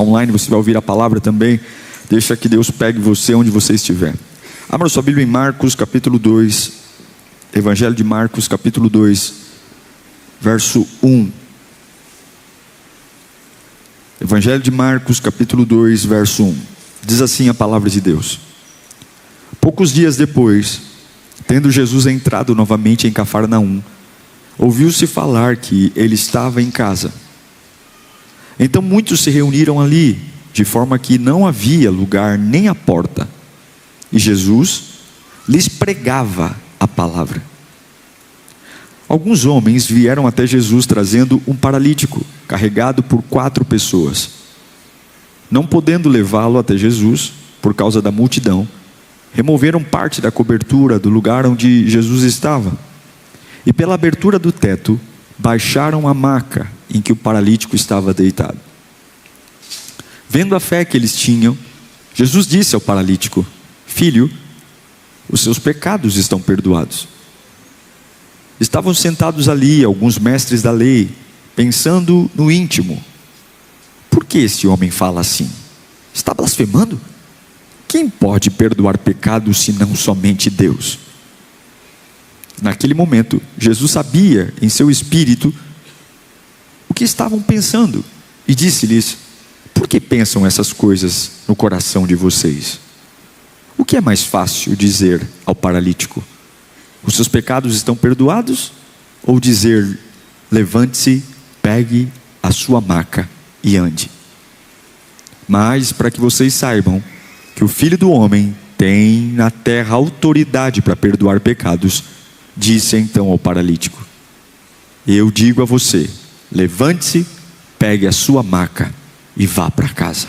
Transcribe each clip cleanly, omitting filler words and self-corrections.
Online você vai ouvir a palavra também. Deixa que Deus pegue você onde você estiver. Abra sua Bíblia em Marcos capítulo 2. Evangelho de Marcos capítulo 2, verso 1. Evangelho de Marcos capítulo 2, verso 1. Diz assim a palavra de Deus: Poucos dias depois, tendo Jesus entrado novamente em Cafarnaum, ouviu-se falar que ele estava em casa. Então muitos se reuniram ali, de forma que não havia lugar nem à porta. E Jesus lhes pregava a palavra. Alguns homens vieram até Jesus trazendo um paralítico, carregado por 4 pessoas. Não podendo levá-lo até Jesus, por causa da multidão, removeram parte da cobertura do lugar onde Jesus estava. E pela abertura do teto, baixaram a maca em que o paralítico estava deitado. Vendo a fé que eles tinham, Jesus disse ao paralítico: Filho, os seus pecados estão perdoados. Estavam sentados ali alguns mestres da lei, pensando no íntimo: por que esse homem fala assim? Está blasfemando? Quem pode perdoar pecados senão somente Deus? Naquele momento, Jesus sabia em seu espírito o que estavam pensando e disse-lhes: por que pensam essas coisas no coração de vocês? O que é mais fácil dizer ao paralítico: os seus pecados estão perdoados? Ou dizer: levante-se, pegue a sua maca e ande? Mas para que vocês saibam que o Filho do Homem tem na terra autoridade para perdoar pecados, disse então ao paralítico: eu digo a você, levante-se, pegue a sua maca e vá para casa.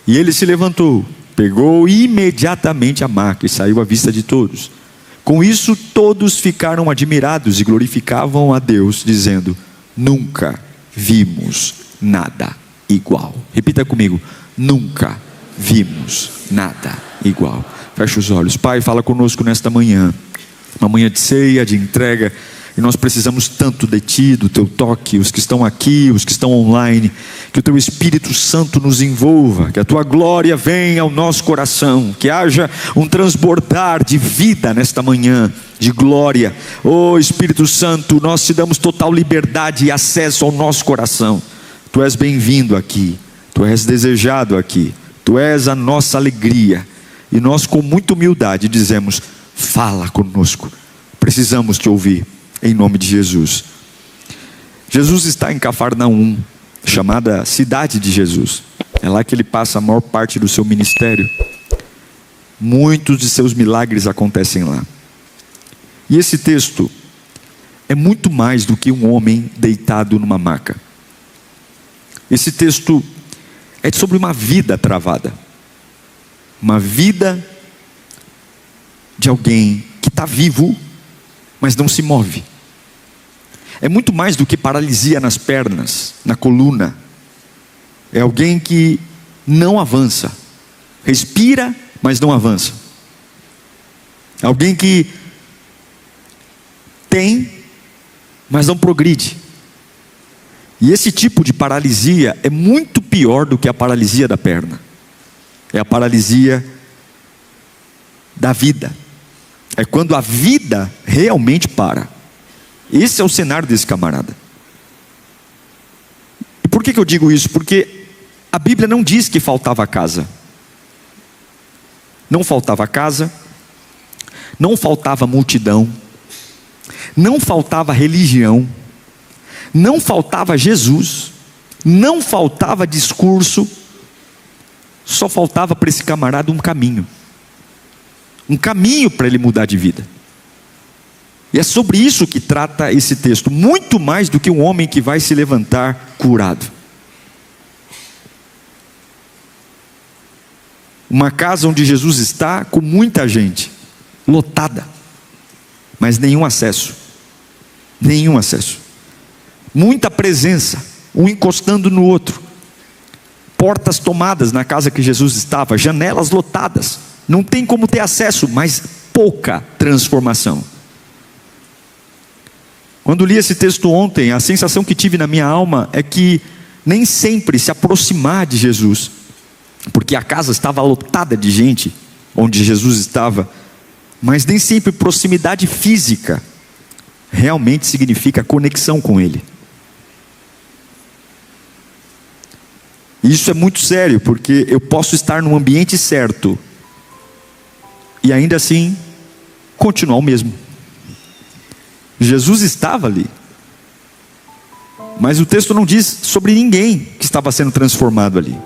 E ele se levantou, pegou imediatamente a maca e saiu à vista de todos. Com isso todos ficaram admirados e glorificavam a Deus, dizendo: nunca vimos nada igual. Repita comigo: nunca vimos nada igual. Feche os olhos. Pai, fala conosco nesta manhã, uma manhã de ceia, de entrega, e nós precisamos tanto de Ti, do Teu toque, os que estão aqui, os que estão online, que o Teu Espírito Santo nos envolva, que a Tua glória venha ao nosso coração, que haja um transbordar de vida nesta manhã, de glória. Oh Espírito Santo, nós Te damos total liberdade e acesso ao nosso coração. Tu és bem-vindo aqui, Tu és desejado aqui, Tu és a nossa alegria, e nós com muita humildade dizemos: fala conosco, precisamos Te ouvir. Em nome de Jesus. Jesus está em Cafarnaum, chamada cidade de Jesus. É lá que ele passa a maior parte do seu ministério. Muitos de seus milagres acontecem lá. E esse texto é muito mais do que um homem deitado numa maca. Esse texto é sobre uma vida travada. Uma vida de alguém que está vivo, mas não se move. É muito mais do que paralisia nas pernas, na coluna. É alguém que não avança. Respira, mas não avança. É alguém que tem, mas não progride. E esse tipo de paralisia é muito pior do que a paralisia da perna. É a paralisia da vida. É quando a vida realmente para. Esse é o cenário desse camarada. E por que eu digo isso? Porque a Bíblia não diz que faltava casa. Não faltava casa, não faltava multidão, não faltava religião, não faltava Jesus, não faltava discurso, só faltava para esse camarada um caminho para ele mudar de vida. E é sobre isso que trata esse texto, muito mais do que um homem que vai se levantar curado. Uma casa onde Jesus está com muita gente, lotada, mas nenhum acesso. Muita presença, um encostando no outro. Portas tomadas na casa que Jesus estava, janelas lotadas. Não tem como ter acesso, mas pouca transformação. Quando li esse texto ontem, a sensação que tive na minha alma é que nem sempre se aproximar de Jesus, porque a casa estava lotada de gente, onde Jesus estava, mas nem sempre proximidade física realmente significa conexão com Ele. Isso é muito sério, porque eu posso estar no ambiente certo e ainda assim continuar o mesmo. Jesus estava ali, mas o texto não diz sobre ninguém que estava sendo transformado ali.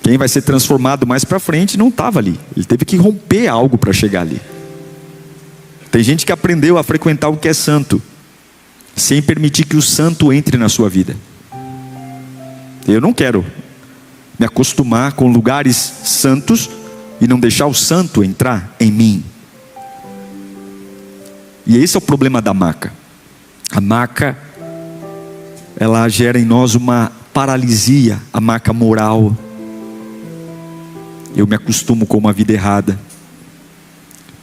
Quem vai ser transformado mais para frente não estava ali. Ele teve que romper algo para chegar ali. Tem gente que aprendeu a frequentar o que é santo, sem permitir que o santo entre na sua vida. Eu não quero me acostumar com lugares santos e não deixar o santo entrar em mim. E esse é o problema da maca. A maca, ela gera em nós uma paralisia, a maca moral. Eu me acostumo com uma vida errada,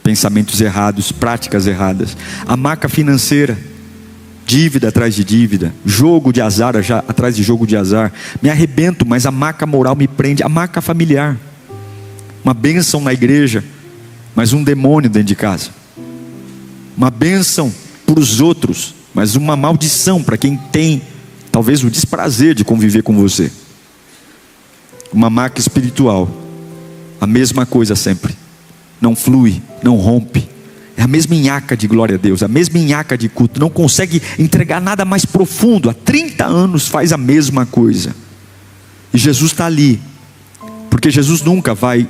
pensamentos errados, práticas erradas. A maca financeira, dívida atrás de dívida, jogo de azar atrás de jogo de azar. Me arrebento, mas a maca moral me prende. A maca familiar, uma bênção na igreja, mas um demônio dentro de casa. Uma bênção para os outros, mas uma maldição para quem tem talvez o desprazer de conviver com você. Uma maca espiritual, a mesma coisa sempre, não flui, não rompe, é a mesma nhaca de glória a Deus, a mesma nhaca de culto, não consegue entregar nada mais profundo, há 30 anos faz a mesma coisa. E Jesus está ali, porque Jesus nunca vai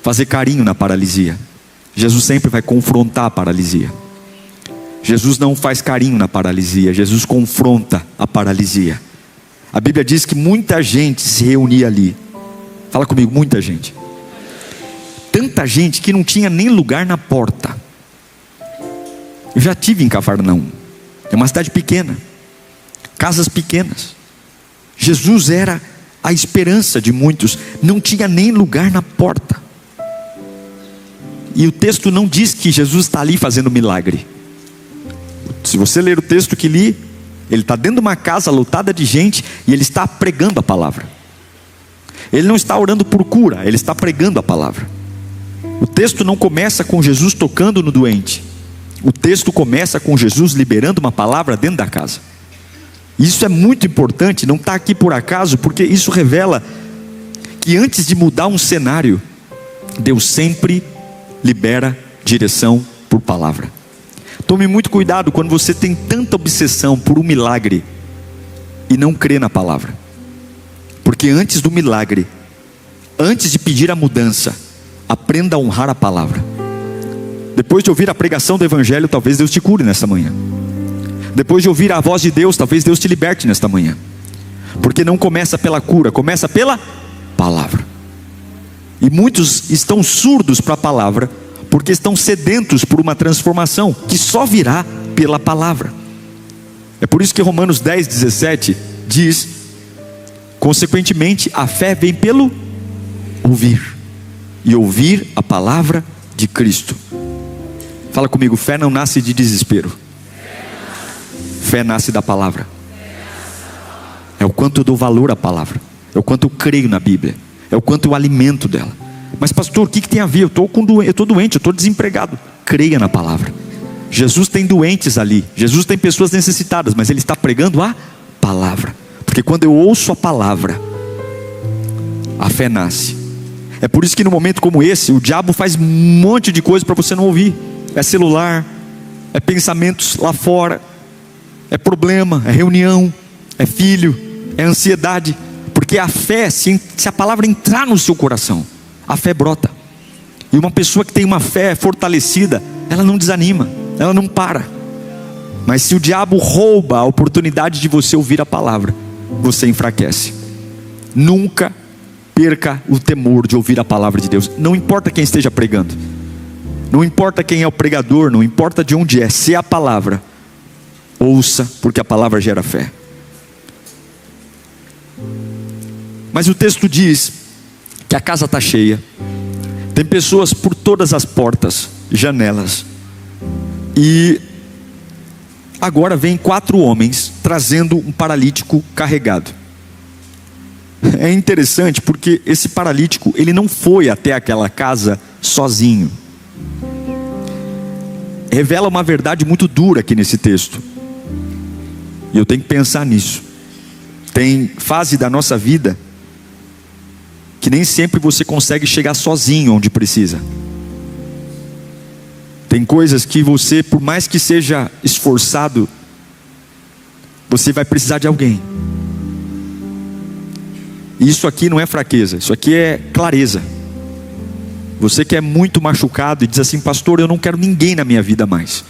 fazer carinho na paralisia, Jesus sempre vai confrontar a paralisia. Jesus não faz carinho na paralisia, Jesus confronta a paralisia. A Bíblia diz que muita gente se reunia ali. Fala comigo, muita gente. Tanta gente que não tinha nem lugar na porta. Eu já tive em Cafarnaum, é uma cidade pequena, casas pequenas. Jesus era a esperança de muitos, não tinha nem lugar na porta. E o texto não diz que Jesus está ali fazendo milagre. Se você ler o texto que li, ele está dentro de uma casa lotada de gente e ele está pregando a palavra. Ele não está orando por cura, ele está pregando a palavra. O texto não começa com Jesus tocando no doente. O texto começa com Jesus liberando uma palavra dentro da casa. Isso é muito importante, não está aqui por acaso, porque isso revela que antes de mudar um cenário, Deus sempre libera direção por palavra. Tome muito cuidado quando você tem tanta obsessão por um milagre e não crê na palavra. Porque antes do milagre, antes de pedir a mudança, aprenda a honrar a palavra. Depois de ouvir a pregação do Evangelho, talvez Deus te cure nesta manhã. Depois de ouvir a voz de Deus, talvez Deus te liberte nesta manhã. Porque não começa pela cura, começa pela palavra. E muitos estão surdos para a palavra, porque estão sedentos por uma transformação que só virá pela palavra. É por isso que Romanos 10:17 diz: consequentemente, a fé vem pelo ouvir, e ouvir a palavra de Cristo. Fala comigo, fé não nasce de desespero. Fé nasce da palavra. É o quanto eu dou valor à palavra, é o quanto eu creio na Bíblia, é o quanto eu alimento dela. Mas pastor, o que tem a ver? Eu estou doente, eu estou desempregado. Creia na palavra. Jesus tem doentes ali, Jesus tem pessoas necessitadas, mas Ele está pregando a palavra. Porque quando eu ouço a palavra, a fé nasce. É por isso que no momento como esse, o diabo faz um monte de coisa para você não ouvir. É celular, é pensamentos lá fora, é problema, é reunião, é filho, é ansiedade. Porque a fé, se a palavra entrar no seu coração, a fé brota. E uma pessoa que tem uma fé fortalecida, ela não desanima, ela não para. Mas se o diabo rouba a oportunidade de você ouvir a palavra, você enfraquece. Nunca perca o temor de ouvir a palavra de Deus. Não importa quem esteja pregando, não importa quem é o pregador, não importa de onde é, se é a palavra, ouça, porque a palavra gera fé. Mas o texto diz que a casa está cheia, tem pessoas por todas as portas, janelas, e agora vem 4 homens trazendo um paralítico carregado. É interessante porque esse paralítico, ele não foi até aquela casa sozinho. Revela uma verdade muito dura aqui nesse texto. E eu tenho que pensar nisso. Tem fase da nossa vida que nem sempre você consegue chegar sozinho onde precisa. Tem coisas que você, por mais que seja esforçado, você vai precisar de alguém. E isso aqui não é fraqueza, isso aqui é clareza. Você que é muito machucado e diz assim: pastor, eu não quero ninguém na minha vida mais.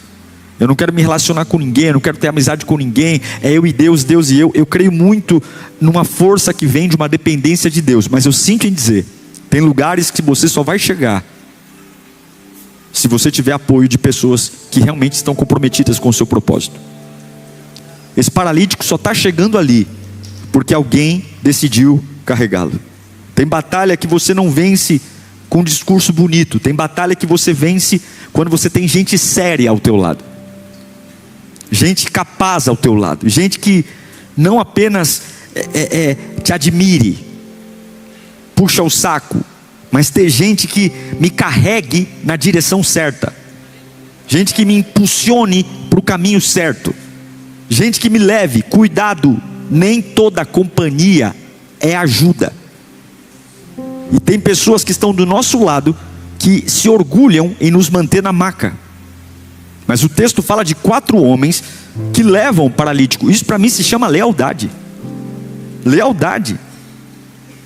Eu não quero me relacionar com ninguém, eu não quero ter amizade com ninguém. É eu e Deus, Deus e eu. Eu creio muito numa força que vem de uma dependência de Deus. Mas eu sinto em dizer, tem lugares que você só vai chegar se você tiver apoio de pessoas que realmente estão comprometidas com o seu propósito. Esse paralítico só está chegando ali porque alguém decidiu carregá-lo. Tem batalha que você não vence com um discurso bonito. Tem batalha que você vence quando você tem gente séria ao teu lado, gente capaz ao teu lado, gente que não apenas te admire, puxa o saco, mas ter gente que me carregue na direção certa, gente que me impulsione para o caminho certo, gente que me leve. Cuidado, nem toda companhia é ajuda. E tem pessoas que estão do nosso lado que se orgulham em nos manter na maca. Mas o texto fala de 4 homens que levam o paralítico. Isso para mim se chama lealdade. Lealdade.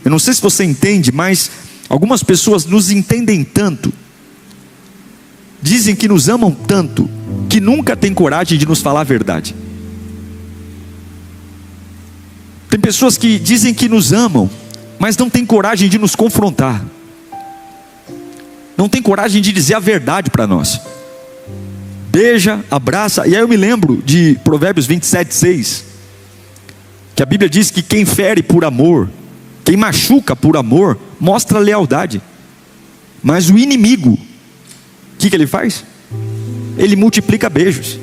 Eu não sei se você entende, mas algumas pessoas nos entendem tanto, dizem que nos amam tanto, que nunca têm coragem de nos falar a verdade. Tem pessoas que dizem que nos amam, mas não têm coragem de nos confrontar, não tem coragem de dizer a verdade para nós. Beija, abraça. E aí eu me lembro de Provérbios 27:6, que a Bíblia diz que quem fere por amor, quem machuca por amor, mostra lealdade. Mas o inimigo, o que ele faz? Ele multiplica beijos.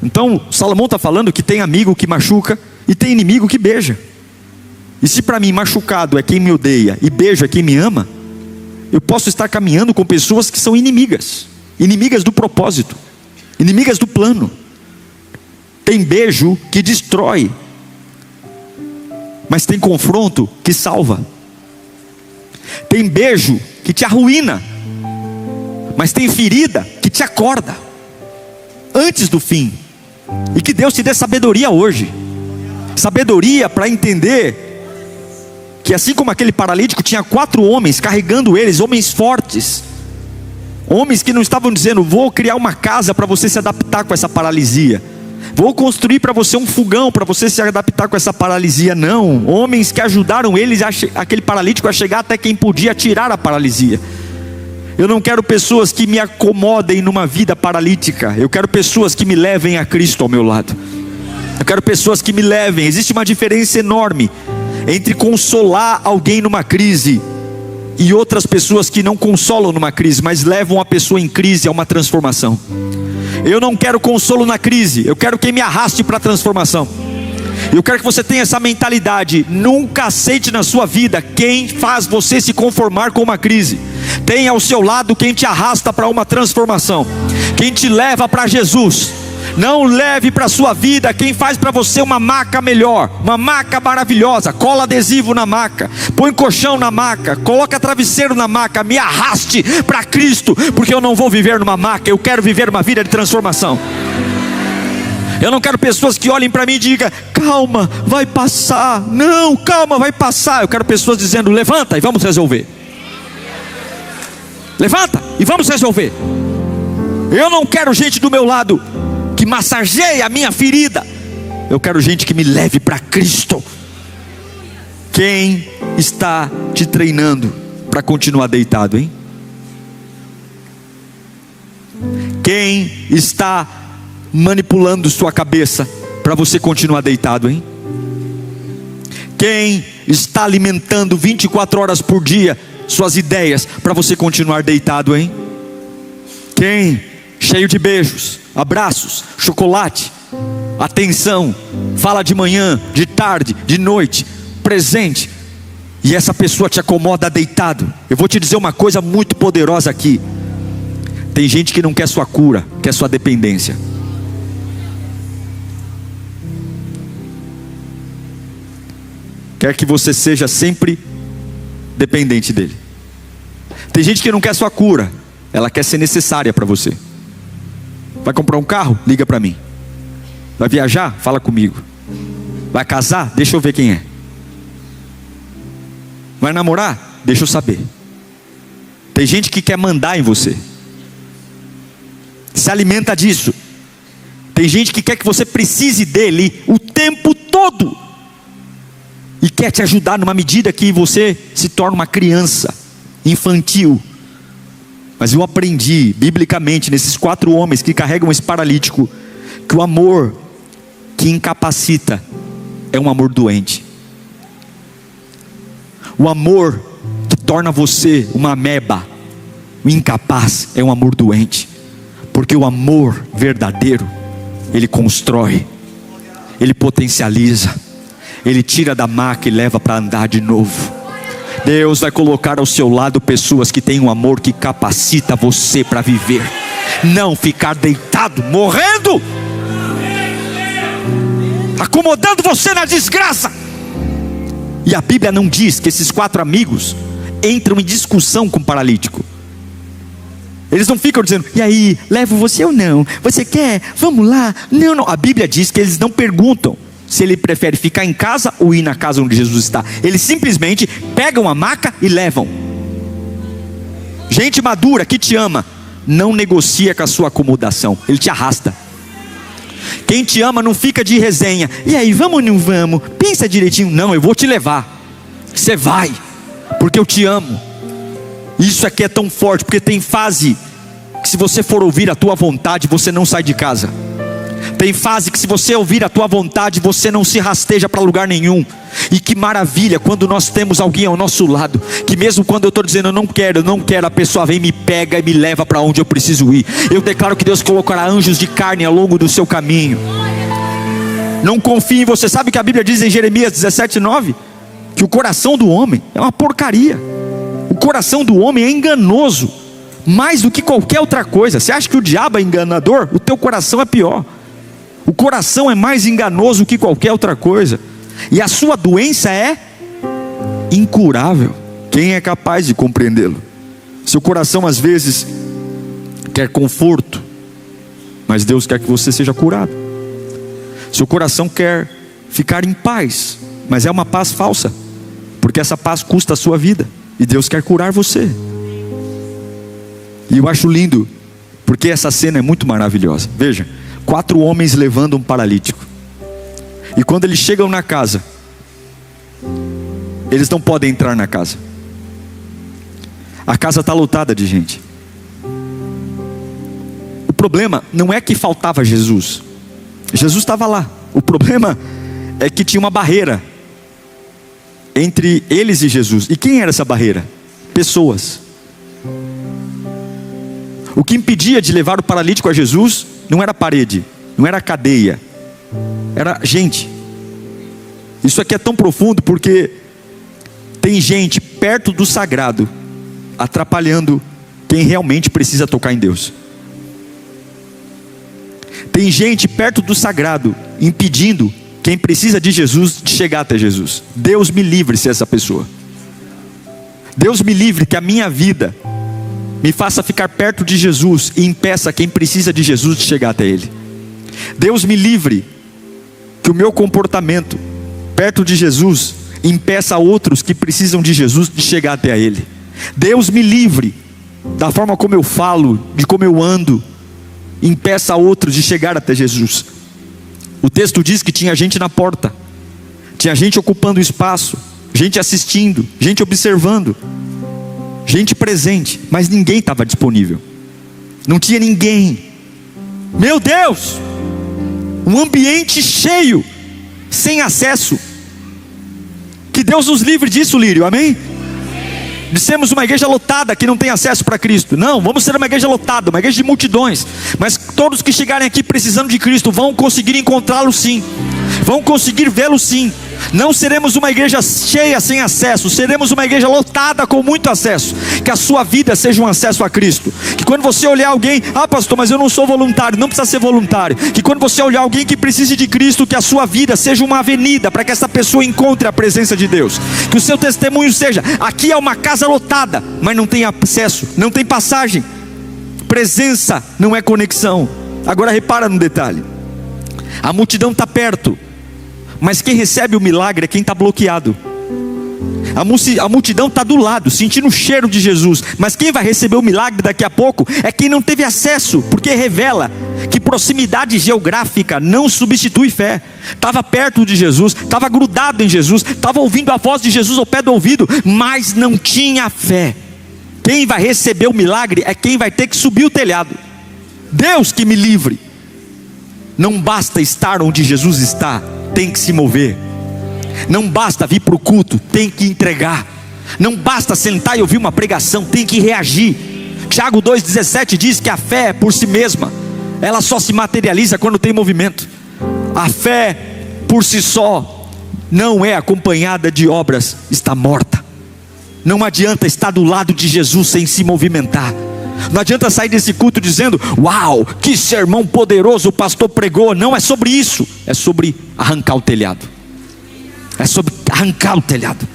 Então Salomão está falando que tem amigo que machuca e tem inimigo que beija. E se para mim machucado é quem me odeia e beijo é quem me ama, eu posso estar caminhando com pessoas que são inimigas, inimigas do propósito, inimigas do plano. Tem beijo que destrói, mas tem confronto que salva. Tem beijo que te arruína, mas tem ferida que te acorda antes do fim. E que Deus te dê sabedoria hoje, sabedoria para entender que assim como aquele paralítico tinha 4 homens carregando eles, homens fortes, homens que não estavam dizendo: vou criar uma casa para você se adaptar com essa paralisia, vou construir para você um fogão para você se adaptar com essa paralisia. Não, homens que ajudaram eles, aquele paralítico, a chegar até quem podia tirar a paralisia. Eu não quero pessoas que me acomodem numa vida paralítica. Eu quero pessoas que me levem a Cristo ao meu lado. Eu quero pessoas que me levem. Existe uma diferença enorme entre consolar alguém numa crise e outras pessoas que não consolam numa crise, mas levam a pessoa em crise a uma transformação. Eu não quero consolo na crise, eu quero quem me arraste para a transformação. Eu quero que você tenha essa mentalidade. Nunca aceite na sua vida quem faz você se conformar com uma crise. Tenha ao seu lado quem te arrasta para uma transformação, quem te leva para Jesus. Não leve para a sua vida quem faz para você uma maca melhor, uma maca maravilhosa. Cola adesivo na maca, põe colchão na maca, coloca travesseiro na maca. Me arraste para Cristo, porque eu não vou viver numa maca, eu quero viver uma vida de transformação. Eu não quero pessoas que olhem para mim e digam: calma, vai passar. Não, calma, vai passar. Eu quero pessoas dizendo: levanta e vamos resolver. Levanta e vamos resolver. Eu não quero gente do meu lado que massageie a minha ferida. Eu quero gente que me leve para Cristo. Quem está te treinando para continuar deitado, hein? Quem está manipulando sua cabeça para você continuar deitado, hein? Quem está alimentando 24 horas por dia suas ideias para você continuar deitado, hein? Quem? Cheio de beijos, abraços, chocolate, atenção, fala de manhã, de tarde, de noite, presente, e essa pessoa te acomoda deitado. Eu vou te dizer uma coisa muito poderosa aqui: tem gente que não quer sua cura, quer sua dependência. Quer que você seja sempre dependente dele. Tem gente que não quer sua cura, ela quer ser necessária para você. Vai comprar um carro? Liga para mim. Vai viajar? Fala comigo. Vai casar? Deixa eu ver quem é. Vai namorar? Deixa eu saber. Tem gente que quer mandar em você, se alimenta disso. Tem gente que quer que você precise dele o tempo todo, e quer te ajudar numa medida que você se torna uma criança infantil. Mas eu aprendi biblicamente nesses 4 homens que carregam esse paralítico, que o amor que incapacita é um amor doente. O amor que torna você uma ameba, o incapaz, é um amor doente. Porque o amor verdadeiro, ele constrói, ele potencializa, ele tira da maca e leva para andar de novo. Deus vai colocar ao seu lado pessoas que têm um amor que capacita você para viver, não ficar deitado, morrendo, acomodando você na desgraça. E a Bíblia não diz que esses 4 amigos entram em discussão com o paralítico. Eles não ficam dizendo: e aí, levo você ou não? Você quer? Vamos lá? Não, não. A Bíblia diz que eles não perguntam se ele prefere ficar em casa ou ir na casa onde Jesus está. Eles simplesmente pegam a maca e levam. Gente madura que te ama não negocia com a sua acomodação, ele te arrasta. Quem te ama não fica de resenha: e aí, vamos ou não vamos? Pensa direitinho. Não, eu vou te levar. Você vai, porque eu te amo. Isso aqui é tão forte, porque tem fase que se você for ouvir a tua vontade, você não sai de casa. Tem fase que se você ouvir a tua vontade, você não se rasteja para lugar nenhum. E que maravilha quando nós temos alguém ao nosso lado, que mesmo quando eu estou dizendo eu não quero, a pessoa vem, me pega e me leva para onde eu preciso ir. Eu declaro que Deus colocará anjos de carne ao longo do seu caminho. Não confie em você. Sabe que a Bíblia diz em Jeremias 17:9? Que o coração do homem é uma porcaria. O coração do homem é enganoso, mais do que qualquer outra coisa. Você acha que o diabo é enganador? O teu coração é pior. O coração é mais enganoso que qualquer outra coisa. E a sua doença é incurável. Quem é capaz de compreendê-lo? Seu coração às vezes quer conforto, mas Deus quer que você seja curado. Seu coração quer ficar em paz, mas é uma paz falsa, porque essa paz custa a sua vida. E Deus quer curar você. E eu acho lindo, porque essa cena é muito maravilhosa. Veja, 4 homens levando um paralítico. E quando eles chegam na casa, eles não podem entrar na casa. A casa está lotada de gente. O problema não é que faltava Jesus. Jesus estava lá. O problema é que tinha uma barreira entre eles e Jesus. E quem era essa barreira? Pessoas. O que impedia de levar o paralítico a Jesus não era a parede, não era a cadeia, era gente. Isso aqui é tão profundo porque tem gente perto do sagrado atrapalhando quem realmente precisa tocar em Deus. Tem gente perto do sagrado impedindo quem precisa de Jesus de chegar até Jesus. Deus me livre ser essa pessoa. Deus me livre que a minha vida me faça ficar perto de Jesus e impeça quem precisa de Jesus de chegar até Ele. Deus me livre que o meu comportamento perto de Jesus impeça outros que precisam de Jesus de chegar até Ele. Deus me livre da forma como eu falo, de como eu ando, impeça outros de chegar até Jesus. O texto diz que tinha gente na porta, tinha gente ocupando o espaço, gente assistindo, gente observando, gente presente, mas ninguém estava disponível. Não tinha ninguém. Meu Deus! Um ambiente cheio, sem acesso. Que Deus nos livre disso, Lírio, amém? Dissemos uma igreja lotada que não tem acesso para Cristo. Não, vamos ser uma igreja lotada, uma igreja de multidões, mas Todos que chegarem aqui precisando de Cristo vão conseguir encontrá-lo sim, vão conseguir vê-lo sim. Não seremos uma igreja cheia sem acesso, seremos uma igreja lotada com muito acesso. Que a sua vida seja um acesso a Cristo. Que quando você olhar alguém, pastor, mas eu não sou voluntário, não precisa ser voluntário. Que quando você olhar alguém que precise de Cristo, que a sua vida seja uma avenida para que essa pessoa encontre a presença de Deus. Que o seu testemunho seja: aqui é uma casa lotada, mas não tem acesso, não tem passagem. Presença não é conexão. Agora repara no detalhe: a multidão está perto, mas quem recebe o milagre é quem está bloqueado. A multidão está do lado, sentindo o cheiro de Jesus, mas quem vai receber o milagre daqui a pouco é quem não teve acesso, porque revela que proximidade geográfica não substitui fé. Estava perto de Jesus, estava grudado em Jesus, estava ouvindo a voz de Jesus ao pé do ouvido, mas não tinha fé. Quem vai receber o milagre é quem vai ter que subir o telhado. Deus que me livre. Não basta estar onde Jesus está, tem que se mover. Não basta vir para o culto, tem que entregar. Não basta sentar e ouvir uma pregação, tem que reagir. Tiago 2,17 diz que a fé por si mesma, ela só se materializa quando tem movimento. A fé por si só não é acompanhada de obras, está morta. Não adianta estar do lado de Jesus sem se movimentar. Não adianta sair desse culto dizendo: uau, que sermão poderoso o pastor pregou. Não é sobre isso, é sobre arrancar o telhado. É sobre arrancar o telhado.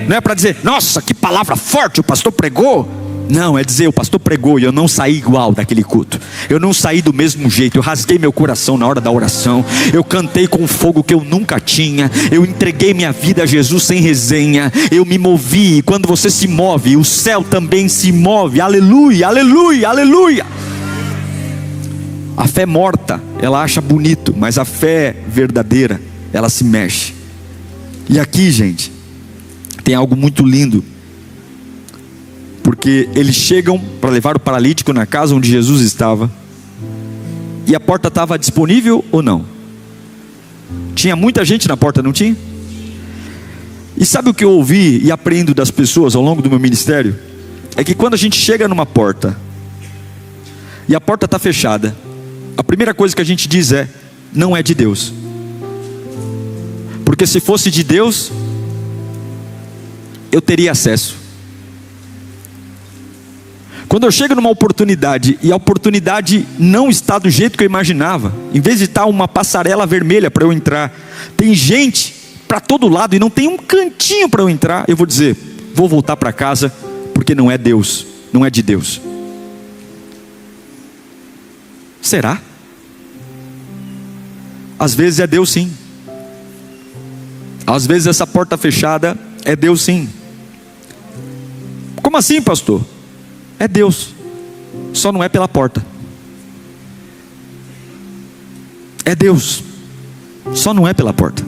Não é para dizer: nossa, que palavra forte o pastor pregou. Não, é dizer: o pastor pregou e eu não saí igual daquele culto. Eu não saí do mesmo jeito. Eu rasguei meu coração na hora da oração. Eu cantei com fogo que eu nunca tinha. Eu entreguei minha vida a Jesus sem resenha. Eu me movi. E quando você se move, o céu também se move. Aleluia, aleluia, aleluia. A fé morta, ela acha bonito, mas a fé verdadeira, ela se mexe. E aqui, gente, tem algo muito lindo. Porque eles chegam para levar o paralítico na casa onde Jesus estava. E a porta estava disponível ou não? Tinha muita gente na porta, não tinha? E sabe o que eu ouvi e aprendo das pessoas ao longo do meu ministério? É que quando a gente chega numa porta e a porta está fechada, a primeira coisa que a gente diz é: não é de Deus. Porque se fosse de Deus, eu teria acesso. Quando eu chego numa oportunidade e a oportunidade não está do jeito que eu imaginava, em vez de estar uma passarela vermelha para eu entrar, tem gente para todo lado e não tem um cantinho para eu entrar, eu vou dizer: vou voltar para casa, porque não é Deus, não é de Deus. Será? Às vezes é Deus sim. Às vezes essa porta fechada é Deus sim. Como assim, pastor? É Deus, só não é pela porta. É Deus, só não é pela porta.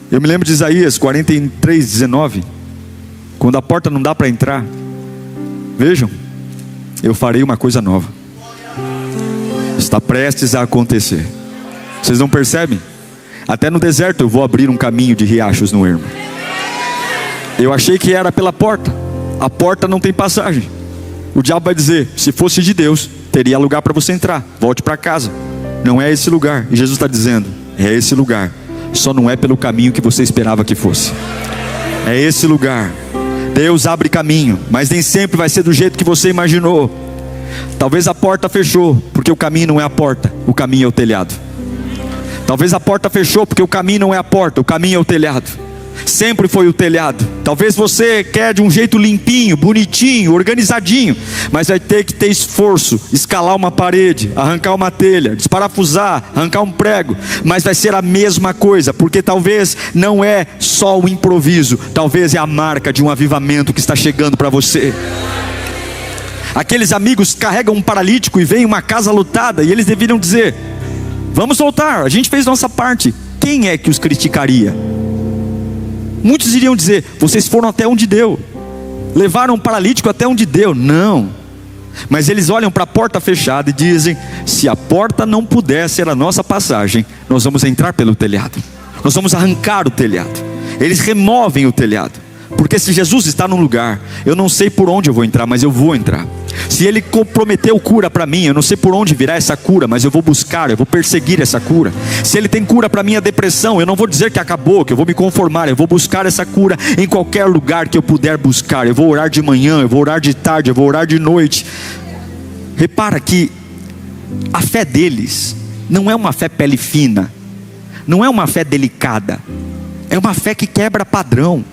Eu me lembro de Isaías 43:19, quando a porta não dá para entrar: vejam, eu farei uma coisa nova, está prestes a acontecer. Vocês não percebem? Até no deserto eu vou abrir um caminho de riachos no ermo. Eu achei que era pela porta. A porta não tem passagem. O diabo vai dizer: se fosse de Deus, teria lugar para você entrar, volte para casa. Não é esse lugar. E Jesus está dizendo: é esse lugar, só não é pelo caminho que você esperava que fosse. É esse lugar. Deus abre caminho, mas nem sempre vai ser do jeito que você imaginou. Talvez a porta fechou porque o caminho não é a porta, o caminho é o telhado. Talvez a porta fechou porque o caminho não é a porta, o caminho é o telhado. Sempre foi o telhado. Talvez você quer de um jeito limpinho, bonitinho, organizadinho, mas vai ter que ter esforço, escalar uma parede, arrancar uma telha, desparafusar, arrancar um prego. Mas vai ser a mesma coisa, porque talvez não é só o improviso, talvez é a marca de um avivamento que está chegando para você. Aqueles amigos carregam um paralítico e veem uma casa lotada, e eles deveriam dizer: vamos voltar, a gente fez nossa parte. Quem é que os criticaria? Muitos iriam dizer: vocês foram até onde deu, levaram um paralítico até onde deu. Não, mas eles olham para a porta fechada e dizem: se a porta não puder ser a nossa passagem, nós vamos entrar pelo telhado, nós vamos arrancar o telhado. Eles removem o telhado. Porque se Jesus está num lugar, eu não sei por onde eu vou entrar, mas eu vou entrar. Se Ele prometeu cura para mim, eu não sei por onde virá essa cura, mas eu vou buscar, eu vou perseguir essa cura. Se Ele tem cura para minha depressão, eu não vou dizer que acabou, que eu vou me conformar, eu vou buscar essa cura em qualquer lugar que eu puder buscar. Eu vou orar de manhã, eu vou orar de tarde, eu vou orar de noite. Repara que a fé deles não é uma fé pele fina, não é uma fé delicada, é uma fé que quebra padrão.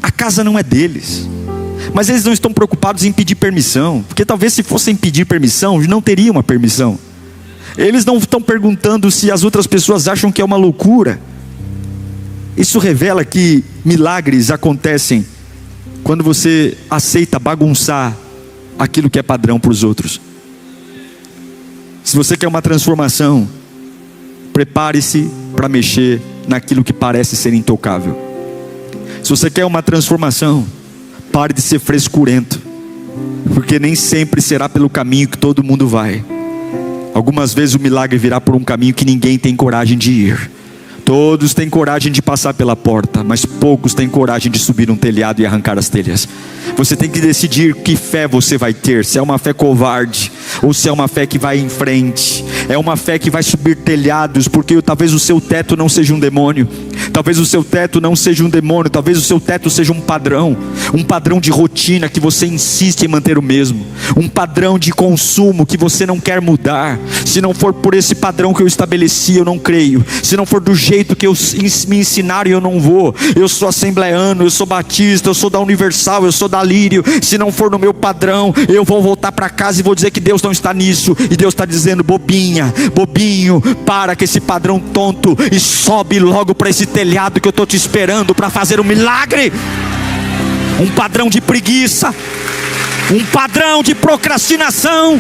A casa não é deles, mas eles não estão preocupados em pedir permissão, porque talvez se fossem pedir permissão, não teriam uma permissão. Eles não estão perguntando se as outras pessoas acham que é uma loucura. Isso revela que milagres acontecem quando você aceita bagunçar aquilo que é padrão para os outros. Se você quer uma transformação, prepare-se para mexer naquilo que parece ser intocável. Se você quer uma transformação, pare de ser frescurento, porque nem sempre será pelo caminho que todo mundo vai. Algumas vezes o milagre virá por um caminho que ninguém tem coragem de ir. Todos têm coragem de passar pela porta, mas poucos têm coragem de subir um telhado e arrancar as telhas. Você tem que decidir que fé você vai ter. Se é uma fé covarde, ou se é uma fé que vai em frente. É uma fé que vai subir telhados, porque talvez o seu teto não seja um demônio. Talvez o seu teto não seja um demônio. Talvez o seu teto seja um padrão de rotina que você insiste em manter o mesmo. Um padrão de consumo que você não quer mudar. Se não for por esse padrão que eu estabeleci, eu não creio. Se não for do jeito que me ensinaram, eu não vou. Eu sou assembleano, eu sou batista, eu sou da Universal, eu sou da Lírio. Se não for no meu padrão, eu vou voltar para casa e vou dizer que Deus não está nisso. E Deus está dizendo: bobinho, para com esse padrão tonto e sobe logo para esse telhado que eu estou te esperando para fazer um milagre. Um padrão de preguiça, um padrão de procrastinação,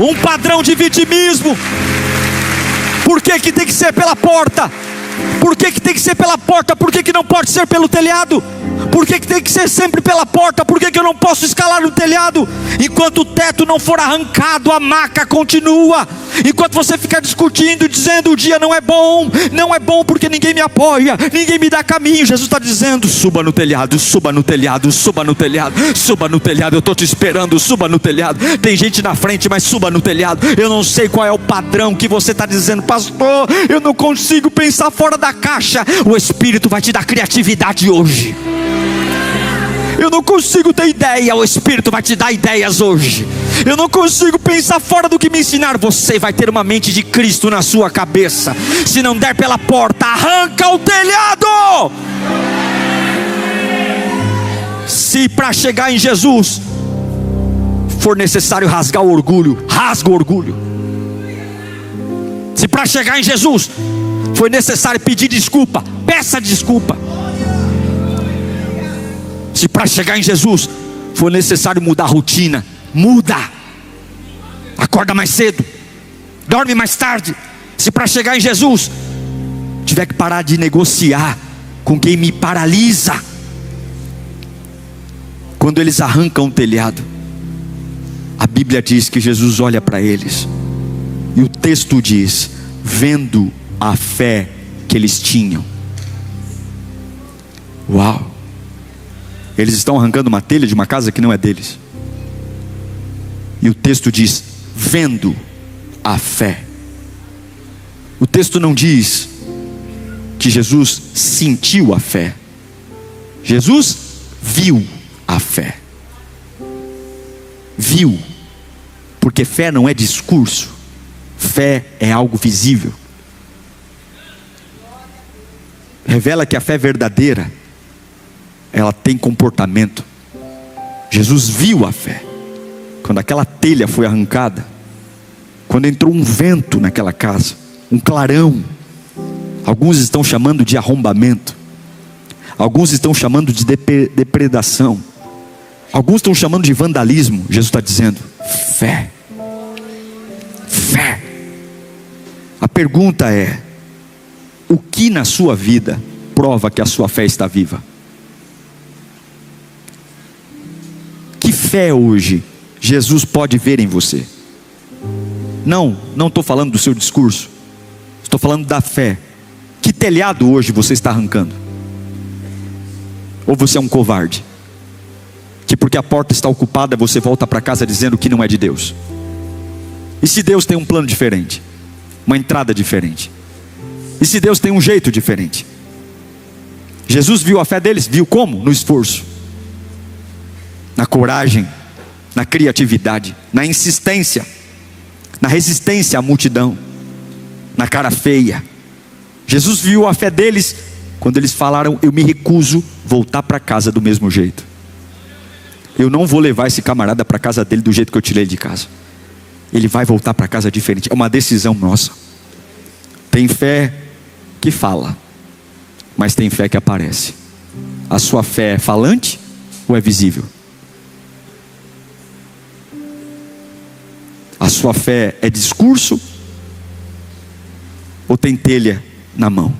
um padrão de vitimismo. Por que que tem que ser pela porta? Por que que tem que ser pela porta? Por que que não pode ser pelo telhado? Por que que tem que ser sempre pela porta? Por que que eu não posso escalar no telhado? Enquanto o teto não for arrancado, a maca continua. Enquanto você ficar discutindo, dizendo o dia não é bom porque ninguém me apoia, ninguém me dá caminho. Jesus está dizendo: suba no telhado, suba no telhado, suba no telhado, suba no telhado. Eu estou te esperando, suba no telhado. Tem gente na frente, mas suba no telhado. Eu não sei qual é o padrão que você está dizendo: pastor, eu não consigo pensar fora da caixa. O Espírito vai te dar criatividade hoje. Eu não consigo ter ideia, o Espírito vai te dar ideias hoje. Eu não consigo pensar fora do que me ensinar. Você vai ter uma mente de Cristo na sua cabeça. Se não der pela porta, arranca o telhado. Se para chegar em Jesus for necessário rasgar o orgulho, rasga o orgulho. Se para chegar em Jesus foi necessário pedir desculpa, peça desculpa. Se para chegar em Jesus for necessário mudar a rotina, muda. Acorda mais cedo, dorme mais tarde. Se para chegar em Jesus tiver que parar de negociar com quem me paralisa. Quando eles arrancam o telhado, a Bíblia diz que Jesus olha para eles, e o texto diz: vendo a fé que eles tinham. Uau! Eles estão arrancando uma telha de uma casa que não é deles. E o texto diz: vendo a fé. O texto não diz que Jesus sentiu a fé. Jesus viu a fé. Viu. Porque fé não é discurso. Fé é algo visível. Revela que a fé verdadeira, ela tem comportamento. Jesus viu a fé. Quando aquela telha foi arrancada, quando entrou um vento naquela casa, um clarão, alguns estão chamando de arrombamento, alguns estão chamando de depredação, alguns estão chamando de vandalismo. Jesus está dizendo: fé. Fé. A pergunta é: o que na sua vida prova que a sua fé está viva? Que fé hoje Jesus pode ver em você? Não estou falando do seu discurso, estou falando da fé. Que telhado hoje você está arrancando? Ou você é um covarde, que porque a porta está ocupada, você volta para casa dizendo que não é de Deus? E se Deus tem um plano diferente? Uma entrada diferente? E se Deus tem um jeito diferente? Jesus viu a fé deles, viu como? No esforço, na coragem, na criatividade, na insistência, na resistência à multidão, na cara feia. Jesus viu a fé deles quando eles falaram: eu me recuso voltar para casa do mesmo jeito. Eu não vou levar esse camarada para casa dele do jeito que eu tirei ele de casa. Ele vai voltar para casa diferente. É uma decisão nossa. Tem fé que fala, mas tem fé que aparece. A sua fé é falante ou é visível? A sua fé é discurso ou tem telha na mão?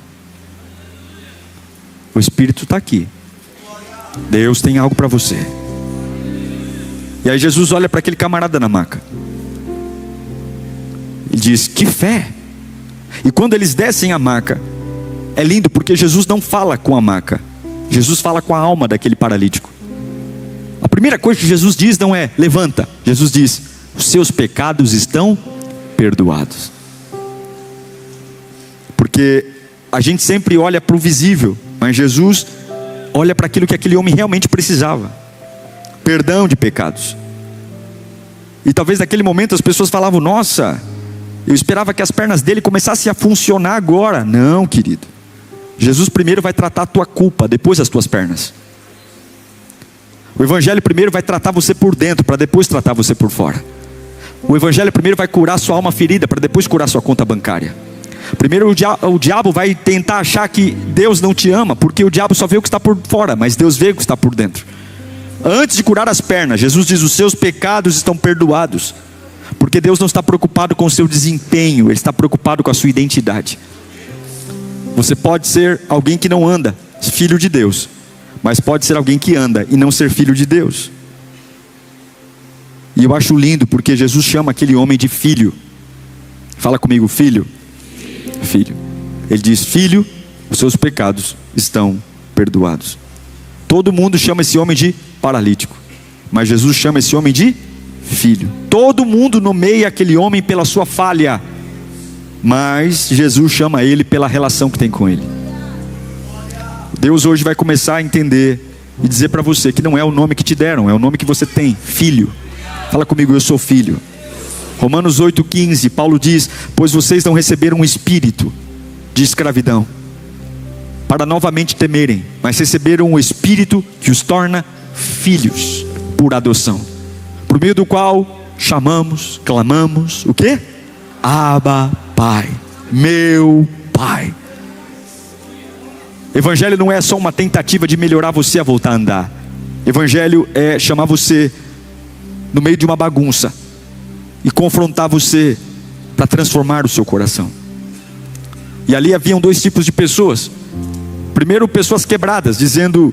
O Espírito está aqui. Deus tem algo para você. E aí Jesus olha para aquele camarada na maca. Ele diz: que fé! E quando eles descem a maca, é lindo porque Jesus não fala com a maca. Jesus fala com a alma daquele paralítico. A primeira coisa que Jesus diz não é: levanta. Jesus diz: os seus pecados estão perdoados. Porque a gente sempre olha para o visível, mas Jesus olha para aquilo que aquele homem realmente precisava: perdão de pecados. E talvez naquele momento as pessoas falavam: nossa, eu esperava que as pernas dele começassem a funcionar agora. Não, querido. Jesus primeiro vai tratar a tua culpa, depois as tuas pernas. O Evangelho primeiro vai tratar você por dentro, para depois tratar você por fora. O Evangelho primeiro vai curar sua alma ferida, para depois curar sua conta bancária. Primeiro o diabo vai tentar achar que Deus não te ama, porque o diabo só vê o que está por fora, mas Deus vê o que está por dentro. Antes de curar as pernas, Jesus diz: os seus pecados estão perdoados. Porque Deus não está preocupado com o seu desempenho, Ele está preocupado com a sua identidade. Você pode ser alguém que não anda, filho de Deus, mas pode ser alguém que anda e não ser filho de Deus. E eu acho lindo porque Jesus chama aquele homem de filho. Fala comigo: filho. Filho. Ele diz: filho, os seus pecados estão perdoados. Todo mundo chama esse homem de paralítico, mas Jesus chama esse homem de filho. Todo mundo nomeia aquele homem pela sua falha, mas Jesus chama ele pela relação que tem com ele. Deus hoje vai começar a entender e dizer para você que não é o nome que te deram, é o nome que você tem: filho. Fala comigo: eu sou filho. Romanos 8,15, Paulo diz: pois vocês não receberam um espírito de escravidão para novamente temerem, mas receberam um espírito que os torna filhos por adoção, por meio do qual chamamos, clamamos, o quê? Abba, Pai, meu Pai. Evangelho não é só uma tentativa de melhorar você a voltar a andar. Evangelho é chamar você no meio de uma bagunça e confrontar você para transformar o seu coração. E ali haviam dois tipos de pessoas. Primeiro, pessoas quebradas, dizendo: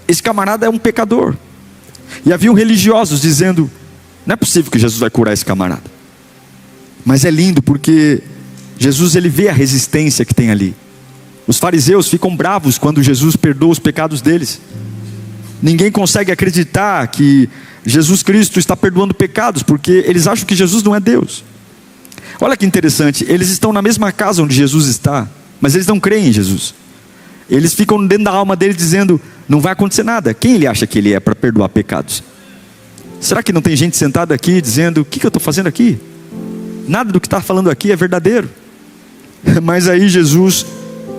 esse camarada é um pecador. E haviam religiosos dizendo: não é possível que Jesus vai curar esse camarada. Mas é lindo porque Jesus, ele vê a resistência que tem ali. Os fariseus ficam bravos quando Jesus perdoa os pecados deles. Ninguém consegue acreditar que Jesus Cristo está perdoando pecados, porque eles acham que Jesus não é Deus. Olha que interessante, eles estão na mesma casa onde Jesus está, mas eles não creem em Jesus. Eles ficam dentro da alma dele dizendo: não vai acontecer nada. Quem ele acha que ele é para perdoar pecados? Será que não tem gente sentada aqui dizendo: o que eu estou fazendo aqui? Nada do que está falando aqui é verdadeiro. Mas aí Jesus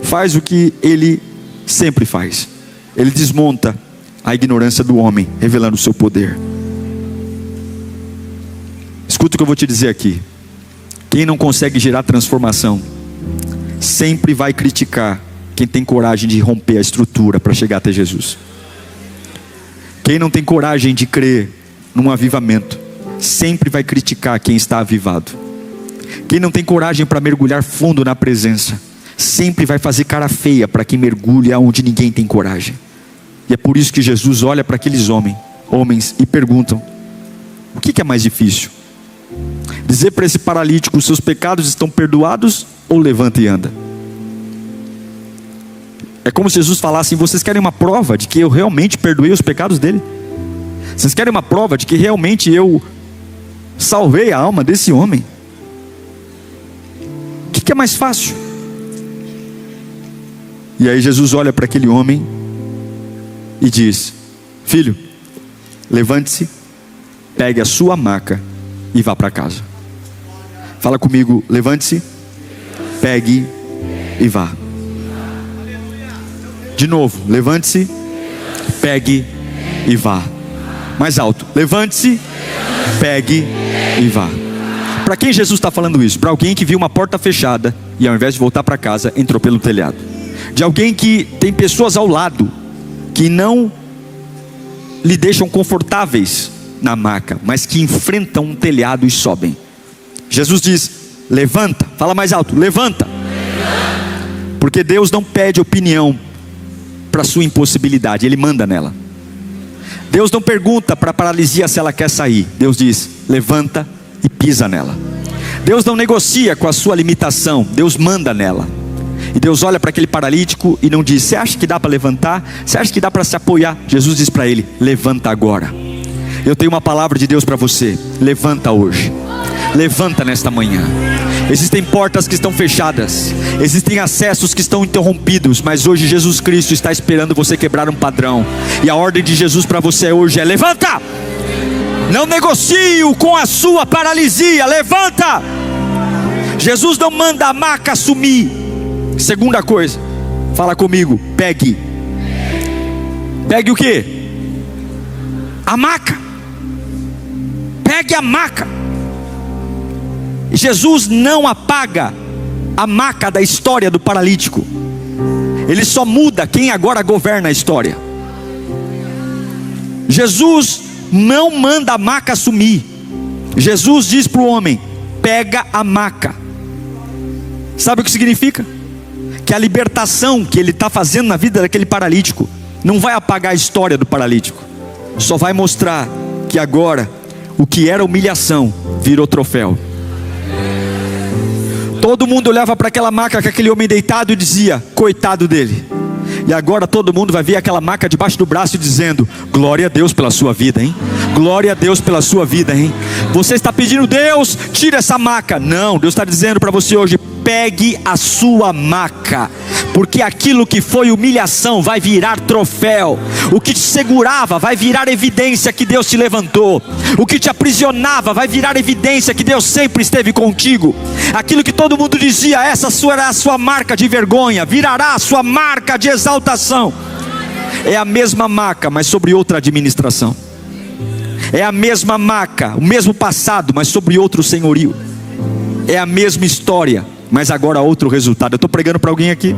faz o que ele sempre faz: ele desmonta a ignorância do homem, revelando o seu poder. Escuta o que eu vou te dizer aqui: quem não consegue gerar transformação sempre vai criticar quem tem coragem de romper a estrutura para chegar até Jesus. Quem não tem coragem de crer num avivamento sempre vai criticar quem está avivado. Quem não tem coragem para mergulhar fundo na presença sempre vai fazer cara feia para quem mergulha onde ninguém tem coragem. E é por isso que Jesus olha para aqueles homens e perguntam: o que é mais difícil? Dizer para esse paralítico: os seus pecados estão perdoados, ou levanta e anda? É como se Jesus falasse assim: vocês querem uma prova de que eu realmente perdoei os pecados dele? Vocês querem uma prova de que realmente eu salvei a alma desse homem? O que é mais fácil? E aí Jesus olha para aquele homem e diz: filho, levante-se, pegue a sua maca e vá para casa. Fala comigo: levante-se, pegue e vá. De novo, levante-se, pegue e vá. Mais alto: levante-se, pegue e vá. Para quem Jesus está falando isso? Para alguém que viu uma porta fechada e ao invés de voltar para casa, entrou pelo telhado. De alguém que tem pessoas ao lado que não lhe deixam confortáveis na maca, mas que enfrentam um telhado e sobem. Jesus diz: levanta. Fala mais alto: levanta. Porque Deus não pede opinião para sua impossibilidade, Ele manda nela. Deus não pergunta para a paralisia se ela quer sair. Deus diz: levanta e pisa nela. Deus não negocia com a sua limitação, Deus manda nela. E Deus olha para aquele paralítico e não diz: você acha que dá para levantar? Você acha que dá para se apoiar? Jesus diz para ele: levanta agora. Eu tenho uma palavra de Deus para você: levanta hoje. Levanta nesta manhã. Existem portas que estão fechadas, existem acessos que estão interrompidos, mas hoje Jesus Cristo está esperando você quebrar um padrão. E a ordem de Jesus para você hoje é: levanta. Não negocie com a sua paralisia, levanta. Jesus não manda a maca sumir. Segunda coisa, fala comigo: pegue. Pegue o quê? A maca. Pegue a maca. Jesus não apaga a maca da história do paralítico. Ele só muda quem agora governa a história. Jesus não manda a maca sumir. Jesus diz para o homem: pega a maca. Sabe o que significa? Que a libertação que ele está fazendo na vida daquele paralítico não vai apagar a história do paralítico, só vai mostrar que agora o que era humilhação virou troféu. Todo mundo olhava para aquela maca com aquele homem deitado e dizia: coitado dele. E agora todo mundo vai ver aquela maca debaixo do braço dizendo: glória a Deus pela sua vida, hein? Glória a Deus pela sua vida, hein? Você está pedindo: Deus, tira essa maca. Não, Deus está dizendo para você hoje: pegue a sua maca, porque aquilo que foi humilhação vai virar troféu. O que te segurava vai virar evidência que Deus te levantou. O que te aprisionava vai virar evidência que Deus sempre esteve contigo. Aquilo que todo mundo dizia: essa será a sua marca de vergonha, virará a sua marca de exaltação. É a mesma maca, mas sobre outra administração. É a mesma maca, o mesmo passado, mas sobre outro senhorio. É a mesma história, mas agora outro resultado. Eu estou pregando para alguém aqui.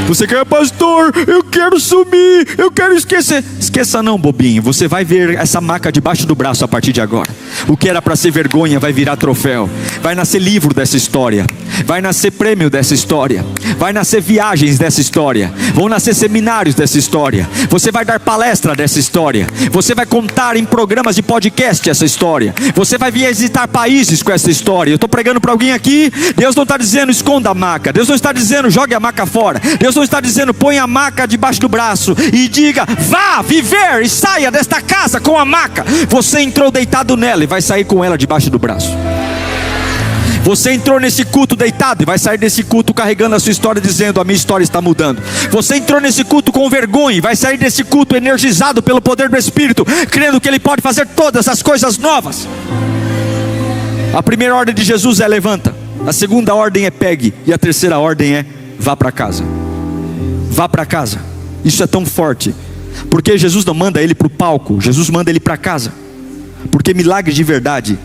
Você quer: pastor, eu quero sumir, eu quero esquecer. Esqueça não, bobinho. Você vai ver essa maca debaixo do braço a partir de agora. O que era para ser vergonha vai virar troféu. Vai nascer livro dessa história, vai nascer prêmio dessa história, vai nascer viagens dessa história, vão nascer seminários dessa história. Você vai dar palestra dessa história, você vai contar em programas de podcast essa história, você vai visitar países com essa história. Eu estou pregando para alguém aqui. Deus não está dizendo: esconda a maca. Deus não está dizendo: jogue a maca fora. Deus não está dizendo: põe a maca debaixo do braço e diga: vá viver e saia desta casa com a maca. Você entrou deitado nela e vai sair com ela debaixo do braço. Você entrou nesse culto deitado e vai sair desse culto carregando a sua história, dizendo: a minha história está mudando. Você entrou nesse culto com vergonha e vai sair desse culto energizado pelo poder do Espírito, crendo que Ele pode fazer todas as coisas novas. A primeira ordem de Jesus é: levanta. A segunda ordem é: pegue. E a terceira ordem é: vá para casa. Vá para casa. Isso é tão forte, porque Jesus não manda ele para o palco, Jesus manda ele para casa. Porque milagre de verdade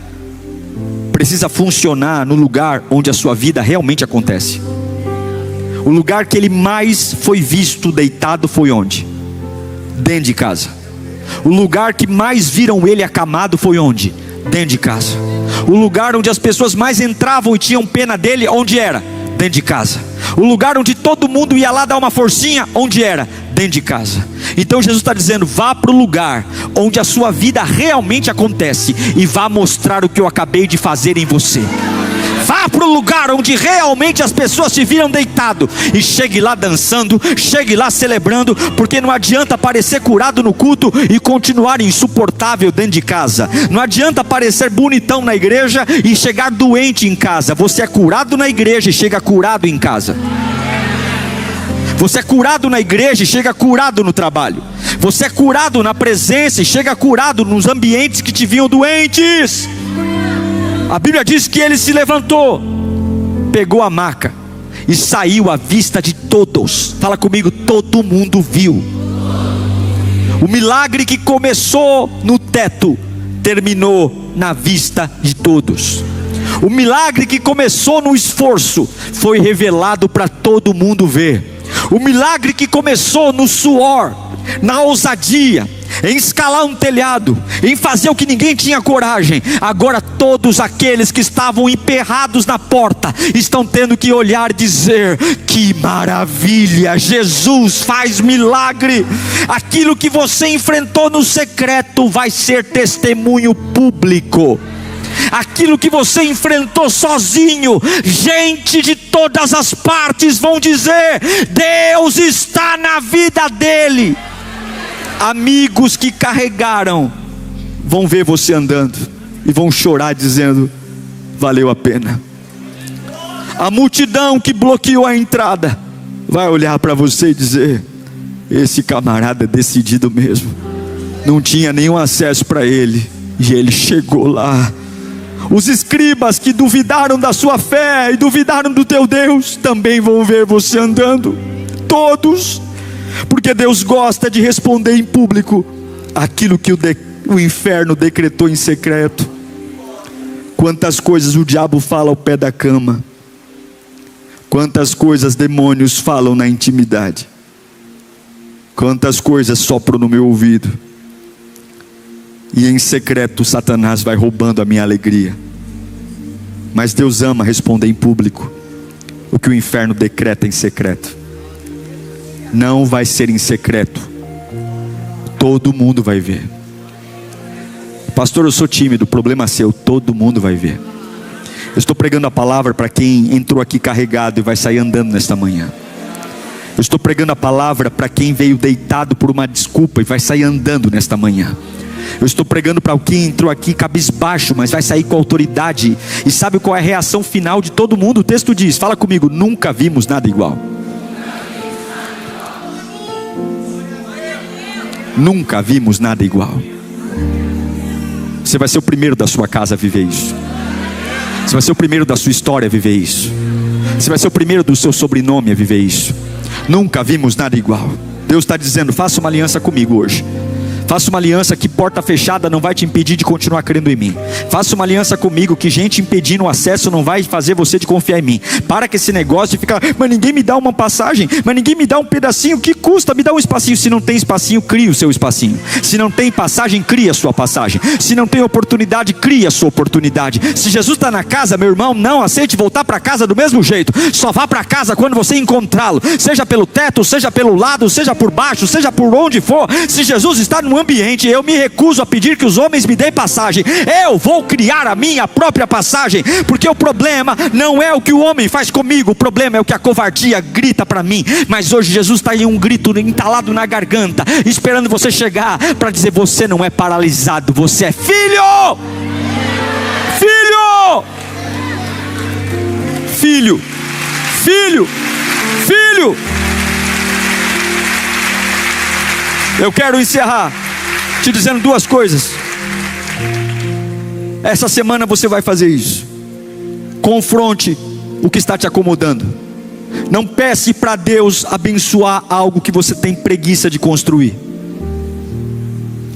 precisa funcionar no lugar onde a sua vida realmente acontece. O lugar que ele mais foi visto deitado foi onde? Dentro de casa. O lugar que mais viram ele acamado foi onde? Dentro de casa. O lugar onde as pessoas mais entravam e tinham pena dele, onde era? Dentro de casa. O lugar onde todo mundo ia lá dar uma forcinha, onde era? Dentro de casa. Então Jesus está dizendo: vá para o lugar onde a sua vida realmente acontece e vá mostrar o que eu acabei de fazer em você. Vá vá para o lugar onde realmente as pessoas te viram deitado, e chegue lá dançando, chegue lá celebrando, porque não adianta parecer curado no culto e continuar insuportável dentro de casa. Não adianta parecer bonitão na igreja e chegar doente em casa. Você é curado na igreja e chega curado em casa. Você é curado na igreja e chega curado no trabalho. Você é curado na presença e chega curado nos ambientes que te viam doentes. A Bíblia diz que ele se levantou, pegou a maca e saiu à vista de todos. Fala comigo, todo mundo viu. O milagre que começou no teto, terminou na vista de todos. O milagre que começou no esforço, foi revelado para todo mundo ver. O milagre que começou no suor, na ousadia, em escalar um telhado, em fazer o que ninguém tinha coragem, agora todos aqueles que estavam emperrados na porta, estão tendo que olhar e dizer: que maravilha, Jesus faz milagre. Aquilo que você enfrentou no secreto, vai ser testemunho público. Aquilo que você enfrentou sozinho, gente de todas as partes vão dizer: Deus está na vida dele. Amigos que carregaram vão ver você andando e vão chorar dizendo: valeu a pena. A multidão que bloqueou a entrada vai olhar para você e dizer: esse camarada é decidido mesmo. Não tinha nenhum acesso para ele e ele chegou lá. Os escribas que duvidaram da sua fé e duvidaram do teu Deus, também vão ver você andando. Todos. Porque Deus gosta de responder em público aquilo que o inferno decretou em secreto. Quantas coisas o diabo fala ao pé da cama. Quantas coisas demônios falam na intimidade. Quantas coisas sopram no meu ouvido. E em secreto Satanás vai roubando a minha alegria. Mas Deus ama responder em público o que o inferno decreta em secreto. Não vai ser em secreto. Todo mundo vai ver. Pastor, eu sou tímido, problema seu, todo mundo vai ver. Eu estou pregando a palavra para quem entrou aqui carregado e vai sair andando nesta manhã. Eu estou pregando a palavra para quem veio deitado por uma desculpa e vai sair andando nesta manhã. Eu estou pregando para quem entrou aqui cabisbaixo, mas vai sair com autoridade. E sabe qual é a reação final de todo mundo? O texto diz, fala comigo: nunca vimos nada igual. Nunca vimos nada igual. Você vai ser o primeiro da sua casa a viver isso. Você vai ser o primeiro da sua história a viver isso. Você vai ser o primeiro do seu sobrenome a viver isso. Nunca vimos nada igual. Deus está dizendo: faça uma aliança comigo hoje. Faça uma aliança que porta fechada não vai te impedir de continuar crendo em mim. Faça uma aliança comigo que gente impedindo o acesso não vai fazer você de confiar em mim. Para com esse negócio de ficar: mas ninguém me dá uma passagem, mas ninguém me dá um pedacinho, que custa? Me dá um espacinho. Se não tem espacinho, crie o seu espacinho. Se não tem passagem, crie a sua passagem. Se não tem oportunidade, crie a sua oportunidade. Se Jesus está na casa, meu irmão, não aceite voltar para casa do mesmo jeito. Só vá para casa quando você encontrá-lo. Seja pelo teto, seja pelo lado, seja por baixo, seja por onde for. Se Jesus está no ambiente, eu me recuso a pedir que os homens me deem passagem. Eu vou criar a minha própria passagem, porque o problema não é o que o homem faz comigo, o problema é o que a covardia grita para mim. Mas hoje Jesus está aí, um grito entalado na garganta, esperando você chegar para dizer: você não é paralisado, você é filho. Filho. Filho. Filho. Filho. Eu quero encerrar te dizendo duas coisas. Essa semana você vai fazer isso. Confronte o que está te acomodando. Não peça para Deus abençoar algo que você tem preguiça de construir.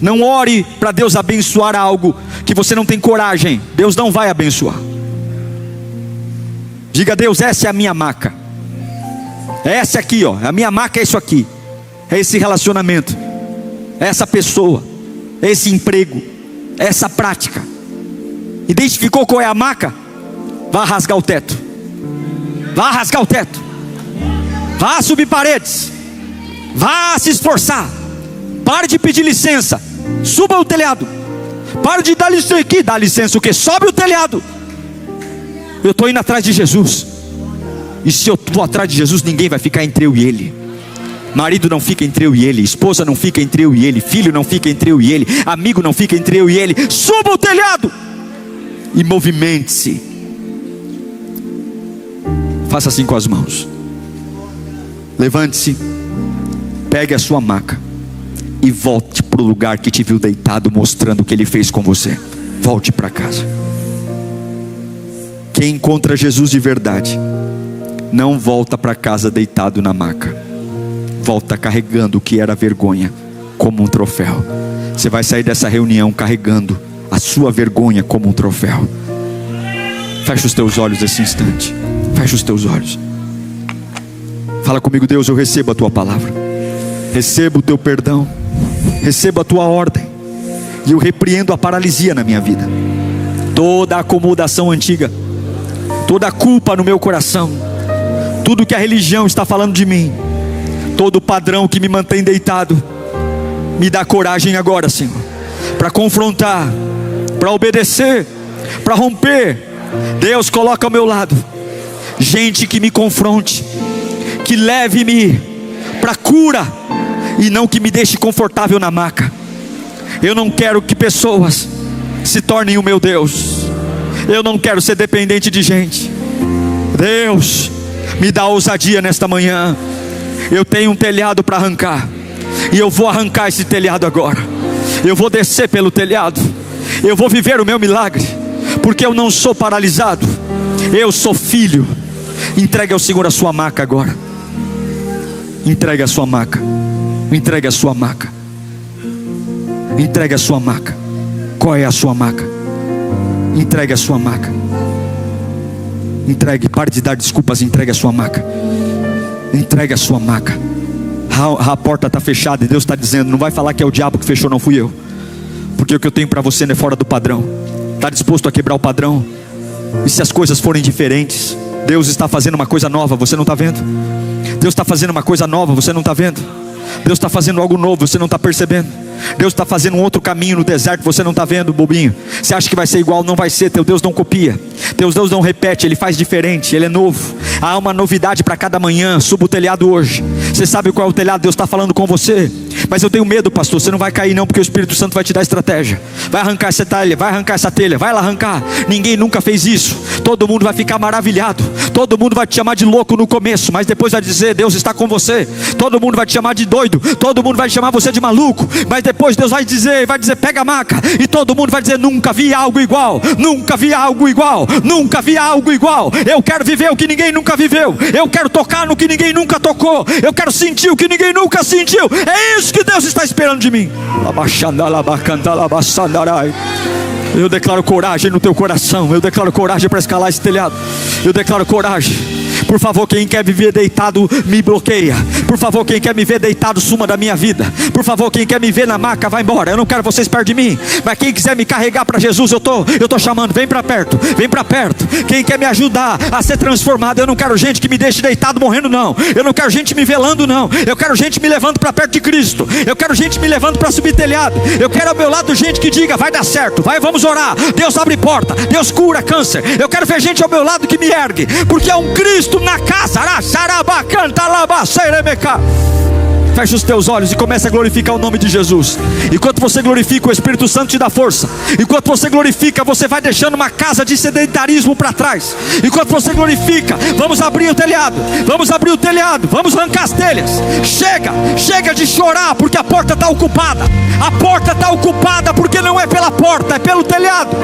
Não ore para Deus abençoar algo que você não tem coragem. Deus não vai abençoar. Diga: Deus, essa é a minha maca. É essa aqui, ó. A minha maca é isso aqui. É esse relacionamento. É essa pessoa. É esse emprego. É essa prática. Identificou qual é a maca? Vá rasgar o teto. Vá rasgar o teto. Vá subir paredes. Vá se esforçar. Pare de pedir licença. Suba o telhado. Pare de dar licença aqui. Dá licença o quê? Sobe o telhado. Eu estou indo atrás de Jesus. E se eu estou atrás de Jesus, ninguém vai ficar entre eu e Ele. Marido não fica entre eu e ele, esposa não fica entre eu e ele, filho não fica entre eu e ele, amigo não fica entre eu e ele. Suba o telhado e movimente-se. Faça assim com as mãos. Levante-se, pegue a sua maca e volte para o lugar que te viu deitado, mostrando o que Ele fez com você. Volte para casa. Quem encontra Jesus de verdade não volta para casa deitado na maca, volta carregando o que era vergonha como um troféu. Você vai sair dessa reunião carregando a sua vergonha como um troféu. Fecha os teus olhos nesse instante. Fecha os teus olhos. Fala comigo: Deus, eu recebo a tua palavra, recebo o teu perdão, recebo a tua ordem, e eu repreendo a paralisia na minha vida, toda a acomodação antiga, toda a culpa no meu coração, tudo que a religião está falando de mim, todo o padrão que me mantém deitado. Me dá coragem agora, Senhor, para confrontar, para obedecer, para romper. Deus, coloca ao meu lado gente que me confronte, que leve-me para cura, e não que me deixe confortável na maca. Eu não quero que pessoas se tornem o meu Deus. Eu não quero ser dependente de gente. Deus, me dá ousadia nesta manhã. Eu tenho um telhado para arrancar, e eu vou arrancar esse telhado agora. Eu vou descer pelo telhado, eu vou viver o meu milagre, porque eu não sou paralisado, eu sou filho. Entregue ao Senhor a sua maca agora. Entregue a sua maca. Entregue a sua maca. Entregue a sua maca. Qual é a sua maca? Entregue a sua maca. Entregue, pare de dar desculpas, entregue a sua maca. Entregue a sua maca. A porta está fechada e Deus está dizendo: não vai falar que é o diabo que fechou, não fui eu, porque o que eu tenho para você não é fora do padrão. Está disposto a quebrar o padrão? E se as coisas forem diferentes? Deus está fazendo uma coisa nova, você não está vendo? Deus está fazendo uma coisa nova, você não está vendo? Deus está fazendo algo novo, você não está percebendo? Deus está fazendo um outro caminho no deserto, você não está vendo, bobinho? Você acha que vai ser igual? Não vai ser. Teu Deus não copia, teu Deus não repete, Ele faz diferente, Ele é novo. Há uma novidade para cada manhã. Suba o telhado hoje. Você sabe qual é o telhado? Deus está falando com você. Mas eu tenho medo, pastor, você não vai cair não, porque o Espírito Santo vai te dar estratégia. Vai arrancar essa telha, vai arrancar essa telha, vai lá arrancar. Ninguém nunca fez isso. Todo mundo vai ficar maravilhado, todo mundo vai te chamar de louco no começo, mas depois vai dizer: Deus está com você. Todo mundo vai te chamar de doido, todo mundo vai chamar você de maluco, mas depois Deus vai dizer, pega a maca, e todo mundo vai dizer: nunca vi algo igual, nunca vi algo igual, nunca vi algo igual. Eu quero viver o que ninguém nunca viveu, eu quero tocar no que ninguém nunca tocou, eu quero sentir o que ninguém nunca sentiu. É isso que Deus está esperando de mim. Eu declaro coragem no teu coração. Eu declaro coragem para escalar esse telhado. Eu declaro coragem. Por favor, quem quer viver deitado, me bloqueia. Por favor, quem quer me ver deitado, suma da minha vida. Por favor, quem quer me ver na maca, vai embora. Eu não quero vocês perto de mim. Mas quem quiser me carregar para Jesus, eu tô chamando. Vem para perto, vem para perto. Quem quer me ajudar a ser transformado, eu não quero gente que me deixe deitado morrendo, não. Eu não quero gente me velando, não. Eu quero gente me levando para perto de Cristo. Eu quero gente me levando para subir telhado. Eu quero ao meu lado gente que diga: vai dar certo, vai, vamos orar. Deus abre porta, Deus cura câncer. Eu quero ver gente ao meu lado que me ergue, porque é um Cristo na casa. Fecha os teus olhos e começa a glorificar o nome de Jesus. Enquanto você glorifica, o Espírito Santo te dá força. Enquanto você glorifica, você vai deixando uma casa de sedentarismo para trás. Enquanto você glorifica, vamos abrir o telhado. Vamos abrir o telhado, vamos arrancar as telhas. Chega de chorar porque a porta está ocupada. A porta está ocupada porque não é pela porta, é pelo telhado.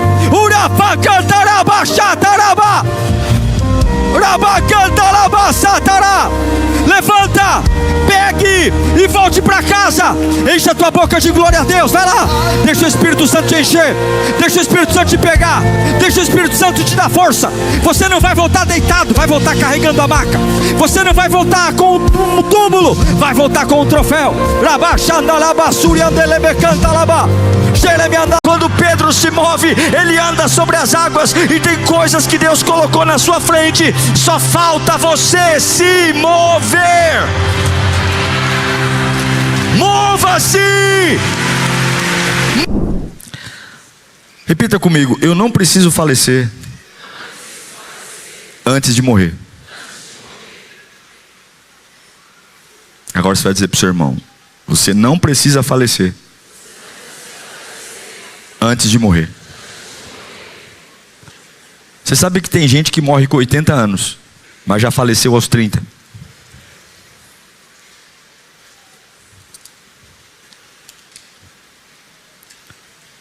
Levanta, pegue e volte para casa. Enche a tua boca de glória a Deus. Vai lá, deixa o Espírito Santo te encher, deixa o Espírito Santo te pegar, deixa o Espírito Santo te dar força. Você não vai voltar deitado, vai voltar carregando a maca. Você não vai voltar com um túmulo, vai voltar com um troféu. Quando Pedro se move, ele anda sobre as águas, e tem coisas que Deus colocou na sua frente. Só falta você se mover. Mova-se. Repita comigo: eu não preciso falecer antes de morrer. Agora você vai dizer para o seu irmão: você não precisa falecer antes de morrer. Você sabe que tem gente que morre com 80 anos, mas já faleceu aos 30.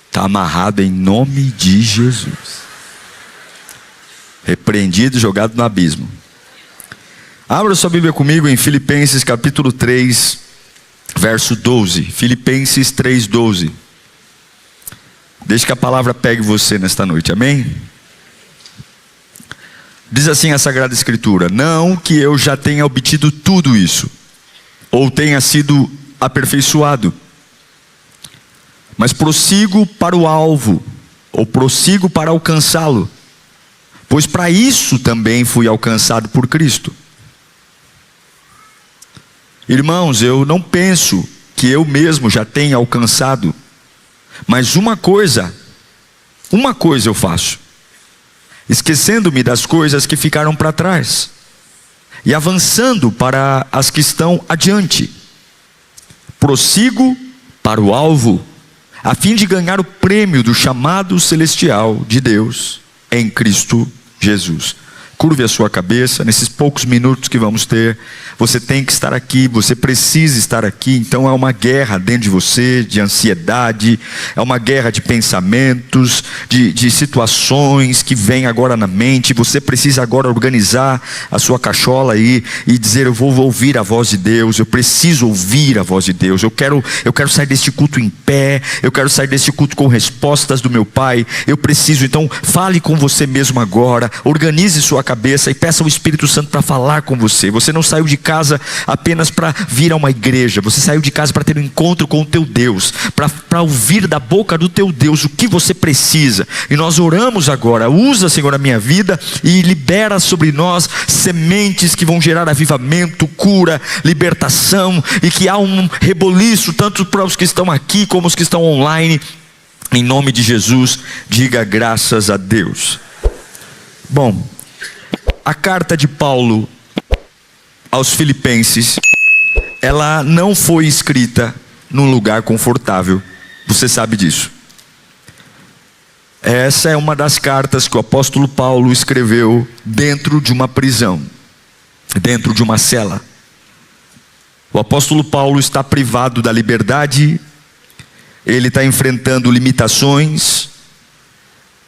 Está amarrado em nome de Jesus. Repreendido e jogado no abismo. Abra sua Bíblia comigo em Filipenses capítulo 3, verso 12. Filipenses 3, 12. Deixe que a palavra pegue você nesta noite, amém? Diz assim a Sagrada Escritura: não que eu já tenha obtido tudo isso, ou tenha sido aperfeiçoado, mas prossigo para o alvo, ou prossigo para alcançá-lo, pois para isso também fui alcançado por Cristo. Irmãos, eu não penso que eu mesmo já tenha alcançado, mas uma coisa eu faço, esquecendo-me das coisas que ficaram para trás, e avançando para as que estão adiante, prossigo para o alvo, a fim de ganhar o prêmio do chamado celestial de Deus em Cristo Jesus. Curve a sua cabeça, nesses poucos minutos que vamos ter. Você tem que estar aqui, você precisa estar aqui. Então é uma guerra dentro de você, de ansiedade, é uma guerra de pensamentos, de situações que vêm agora na mente. Você precisa agora organizar a sua cachola aí e dizer: eu vou ouvir a voz de Deus, eu preciso ouvir a voz de Deus. Eu quero sair deste culto em pé, eu quero sair deste culto com respostas do meu Pai. Eu preciso, então fale com você mesmo agora, organize sua cabeça e peça ao Espírito Santo para falar com você. Você não saiu de casa apenas para vir a uma igreja, você saiu de casa para ter um encontro com o teu Deus, para ouvir da boca do teu Deus o que você precisa. E nós oramos agora: usa, Senhor, a minha vida e libera sobre nós sementes que vão gerar avivamento, cura, libertação, e que há um reboliço tanto para os que estão aqui como os que estão online. Em nome de Jesus, diga graças a Deus. Bom, a carta de Paulo aos Filipenses, ela não foi escrita num lugar confortável. Você sabe disso. Essa é uma das cartas que o apóstolo Paulo escreveu dentro de uma prisão, dentro de uma cela. O apóstolo Paulo está privado da liberdade, ele está enfrentando limitações,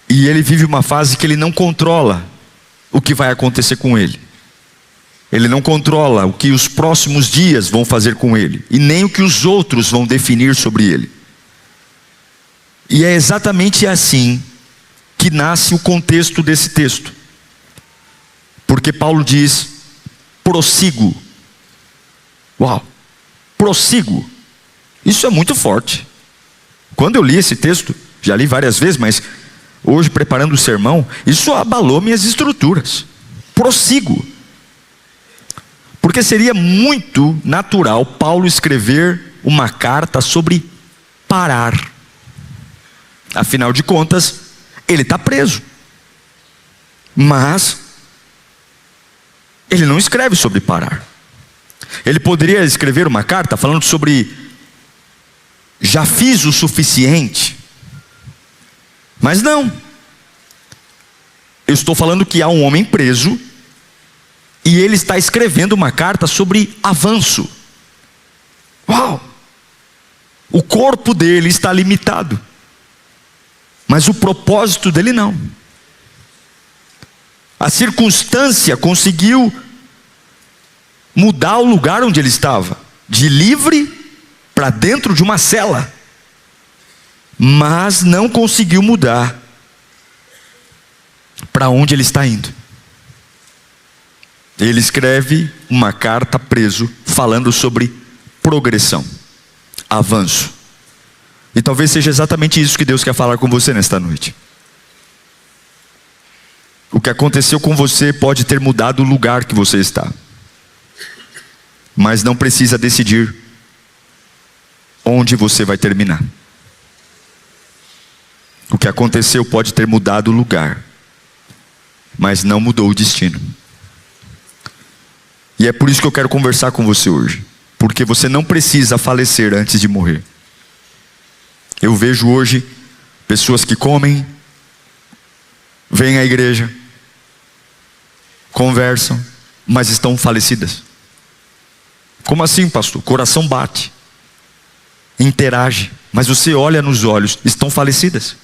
e ele vive uma fase que ele não controla o que vai acontecer com ele. Ele não controla o que os próximos dias vão fazer com ele, e nem o que os outros vão definir sobre ele. E é exatamente assim que nasce o contexto desse texto. Porque Paulo diz: prossigo. Uau, prossigo. Isso é muito forte. Quando eu li esse texto, já li várias vezes, mas hoje, preparando o sermão, isso abalou minhas estruturas. Prossigo. Porque seria muito natural Paulo escrever uma carta sobre parar. Afinal de contas, ele está preso. Mas ele não escreve sobre parar. Ele poderia escrever uma carta falando sobre: já fiz o suficiente. Mas não. Eu estou falando que há um homem preso, e ele está escrevendo uma carta sobre avanço. Uau! O corpo dele está limitado, mas o propósito dele não. A circunstância conseguiu mudar o lugar onde ele estava, de livre para dentro de uma cela, mas não conseguiu mudar para onde ele está indo. Ele escreve uma carta preso, falando sobre progressão, avanço. E talvez seja exatamente isso que Deus quer falar com você nesta noite. O que aconteceu com você pode ter mudado o lugar que você está, mas não precisa decidir onde você vai terminar. O que aconteceu pode ter mudado o lugar, mas não mudou o destino. E é por isso que eu quero conversar com você hoje, porque você não precisa falecer antes de morrer. Eu vejo hoje pessoas que comem, vêm à igreja, conversam, mas estão falecidas. Como assim, pastor? O coração bate, interage, mas você olha nos olhos, estão falecidas.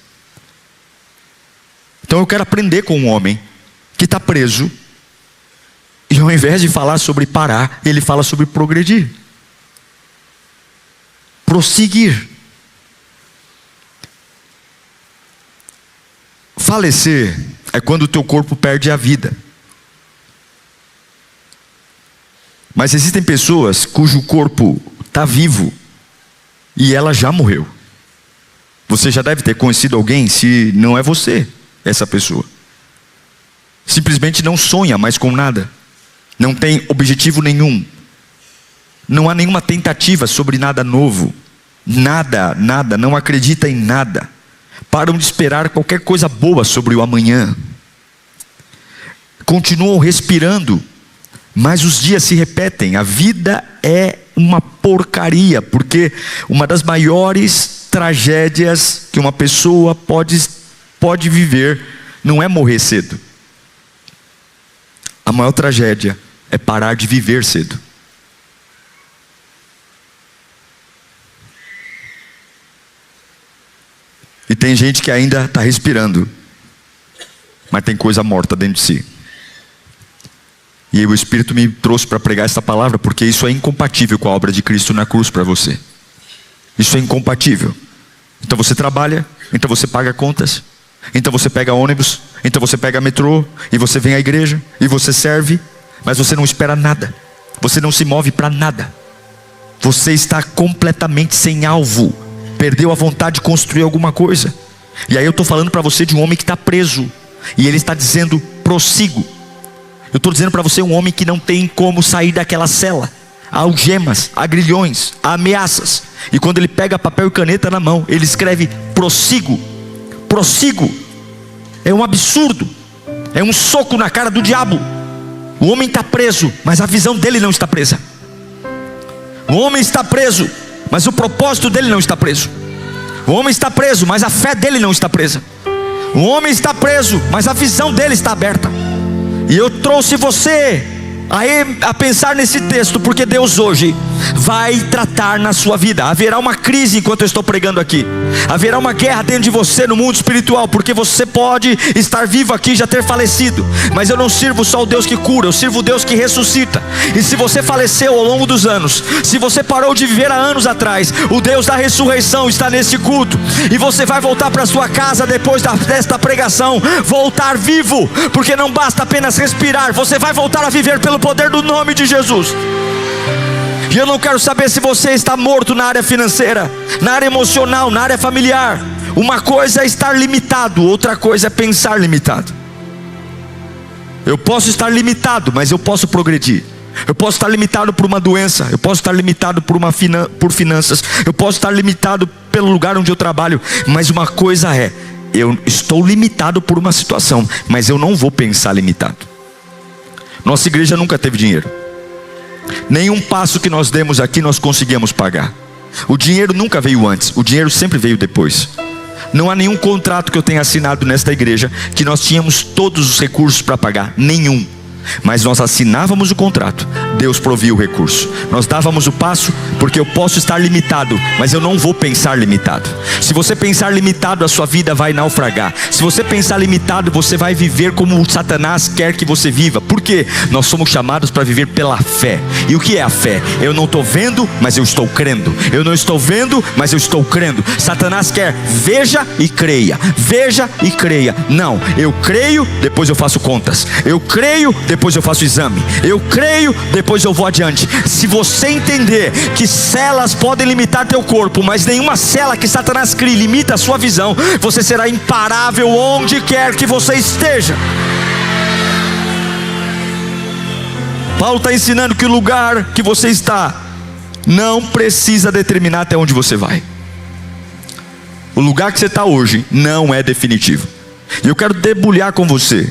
Então eu quero aprender com um homem que está preso, e ao invés de falar sobre parar, ele fala sobre progredir, prosseguir. Falecer é quando o teu corpo perde a vida. Mas existem pessoas cujo corpo está vivo e ela já morreu. Você já deve ter conhecido alguém, se não é você, essa pessoa. Simplesmente não sonha mais com nada. Não tem objetivo nenhum. Não há nenhuma tentativa sobre nada novo. Nada, não acredita em nada. Param de esperar qualquer coisa boa sobre o amanhã. Continuam respirando, mas os dias se repetem. A vida é uma porcaria, porque uma das maiores tragédias que uma pessoa pode viver não é morrer cedo. A maior tragédia é parar de viver cedo. E tem gente que ainda está respirando, mas tem coisa morta dentro de si. E o Espírito me trouxe para pregar essa palavra, porque isso é incompatível com a obra de Cristo na cruz para você. Isso é incompatível. Então você trabalha, então você paga contas, então você pega ônibus, então você pega metrô, e você vem à igreja, e você serve, mas você não espera nada. Você não se move para nada. Você está completamente sem alvo. Perdeu a vontade de construir alguma coisa. E aí eu estou falando para você de um homem que está preso, e ele está dizendo: prossigo. Eu estou dizendo para você um homem que não tem como sair daquela cela. Há algemas, há grilhões, há ameaças. E quando ele pega papel e caneta na mão, ele escreve: prossigo. Prossigo. É um absurdo. É um soco na cara do diabo. O homem está preso, mas a visão dele não está presa. O homem está preso, mas o propósito dele não está preso. O homem está preso, mas a fé dele não está presa. O homem está preso, mas a visão dele está aberta. E eu trouxe você a pensar nesse texto, porque Deus hoje vai tratar na sua vida. Haverá uma crise enquanto eu estou pregando aqui. Haverá uma guerra dentro de você no mundo espiritual, porque você pode estar vivo aqui e já ter falecido, mas eu não sirvo só o Deus que cura, eu sirvo o Deus que ressuscita. E se você faleceu ao longo dos anos, se você parou de viver há anos atrás, o Deus da ressurreição está nesse culto, e você vai voltar para sua casa depois desta pregação, voltar vivo, porque não basta apenas respirar, você vai voltar a viver pelo poder do nome de Jesus. E eu não quero saber se você está morto na área financeira, na área emocional, na área familiar. Uma coisa é estar limitado, outra coisa é pensar limitado. Eu posso estar limitado, mas eu posso progredir. Eu posso estar limitado por uma doença, eu posso estar limitado por finanças, eu posso estar limitado pelo lugar onde eu trabalho. Mas uma coisa é, eu estou limitado por uma situação, mas eu não vou pensar limitado. Nossa igreja nunca teve dinheiro. Nenhum passo que nós demos aqui nós conseguimos pagar. O dinheiro nunca veio antes, o dinheiro sempre veio depois. Não há nenhum contrato que eu tenha assinado nesta igreja que nós tínhamos todos os recursos para pagar, nenhum. Mas nós assinávamos o contrato, Deus provia o recurso. Nós dávamos o passo, porque eu posso estar limitado, mas eu não vou pensar limitado. Se você pensar limitado, a sua vida vai naufragar. Se você pensar limitado, você vai viver como o Satanás quer que você viva. Por quê? Nós somos chamados para viver pela fé. E o que é a fé? Eu não estou vendo, mas eu estou crendo. Eu não estou vendo, mas eu estou crendo. Satanás quer, veja e creia. Veja e creia. Não, eu creio, depois eu faço contas. Eu creio, depois eu faço exame. Eu creio, depois eu vou adiante. Se você entender que celas podem limitar teu corpo, mas nenhuma cela que Satanás crie limita a sua visão, você será imparável onde quer que você esteja. Paulo está ensinando que o lugar que você está não precisa determinar até onde você vai. O lugar que você está hoje não é definitivo. E eu quero debulhar com você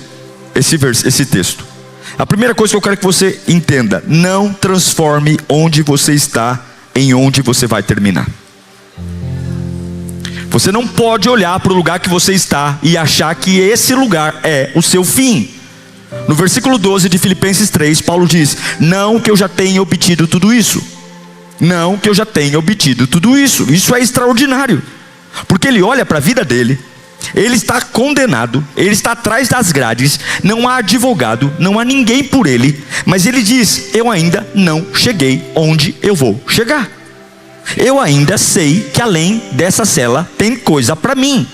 esse texto. A primeira coisa que eu quero que você entenda: não transforme onde você está em onde você vai terminar. Você não pode olhar para o lugar que você está e achar que esse lugar é o seu fim. No versículo 12 de Filipenses 3, Paulo diz: não que eu já tenha obtido tudo isso. Não que eu já tenha obtido tudo isso. Isso é extraordinário, porque ele olha para a vida dele. Ele está condenado, ele está atrás das grades, não há advogado, não há ninguém por ele, mas ele diz: eu ainda não cheguei onde eu vou chegar. Eu ainda sei que além dessa cela tem coisa para mim.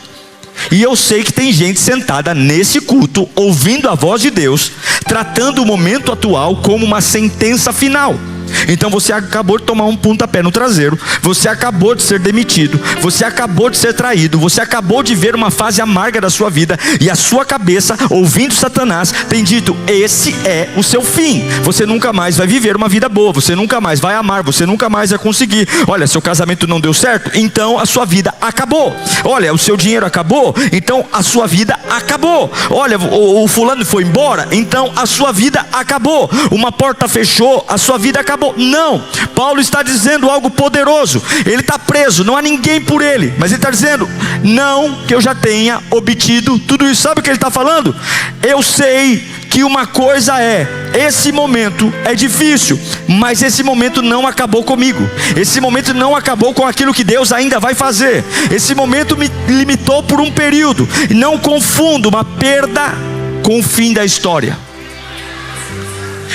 E eu sei que tem gente sentada nesse culto, ouvindo a voz de Deus, tratando o momento atual como uma sentença final. Então você acabou de tomar um pontapé no traseiro, você acabou de ser demitido, você acabou de ser traído, você acabou de ver uma fase amarga da sua vida, e a sua cabeça, ouvindo Satanás, tem dito: esse é o seu fim. Você nunca mais vai viver uma vida boa, você nunca mais vai amar, você nunca mais vai conseguir. Olha, seu casamento não deu certo, então a sua vida acabou. Olha, o seu dinheiro acabou, então a sua vida acabou. Olha, o fulano foi embora, então a sua vida acabou. Uma porta fechou, a sua vida acabou. Não, Paulo está dizendo algo poderoso. Ele está preso, não há ninguém por ele, mas ele está dizendo: não que eu já tenha obtido tudo isso. Sabe o que ele está falando? Eu sei que uma coisa é: esse momento é difícil, mas esse momento não acabou comigo. Esse momento não acabou com aquilo que Deus ainda vai fazer. Esse momento me limitou por um período. Não confunda uma perda com o fim da história.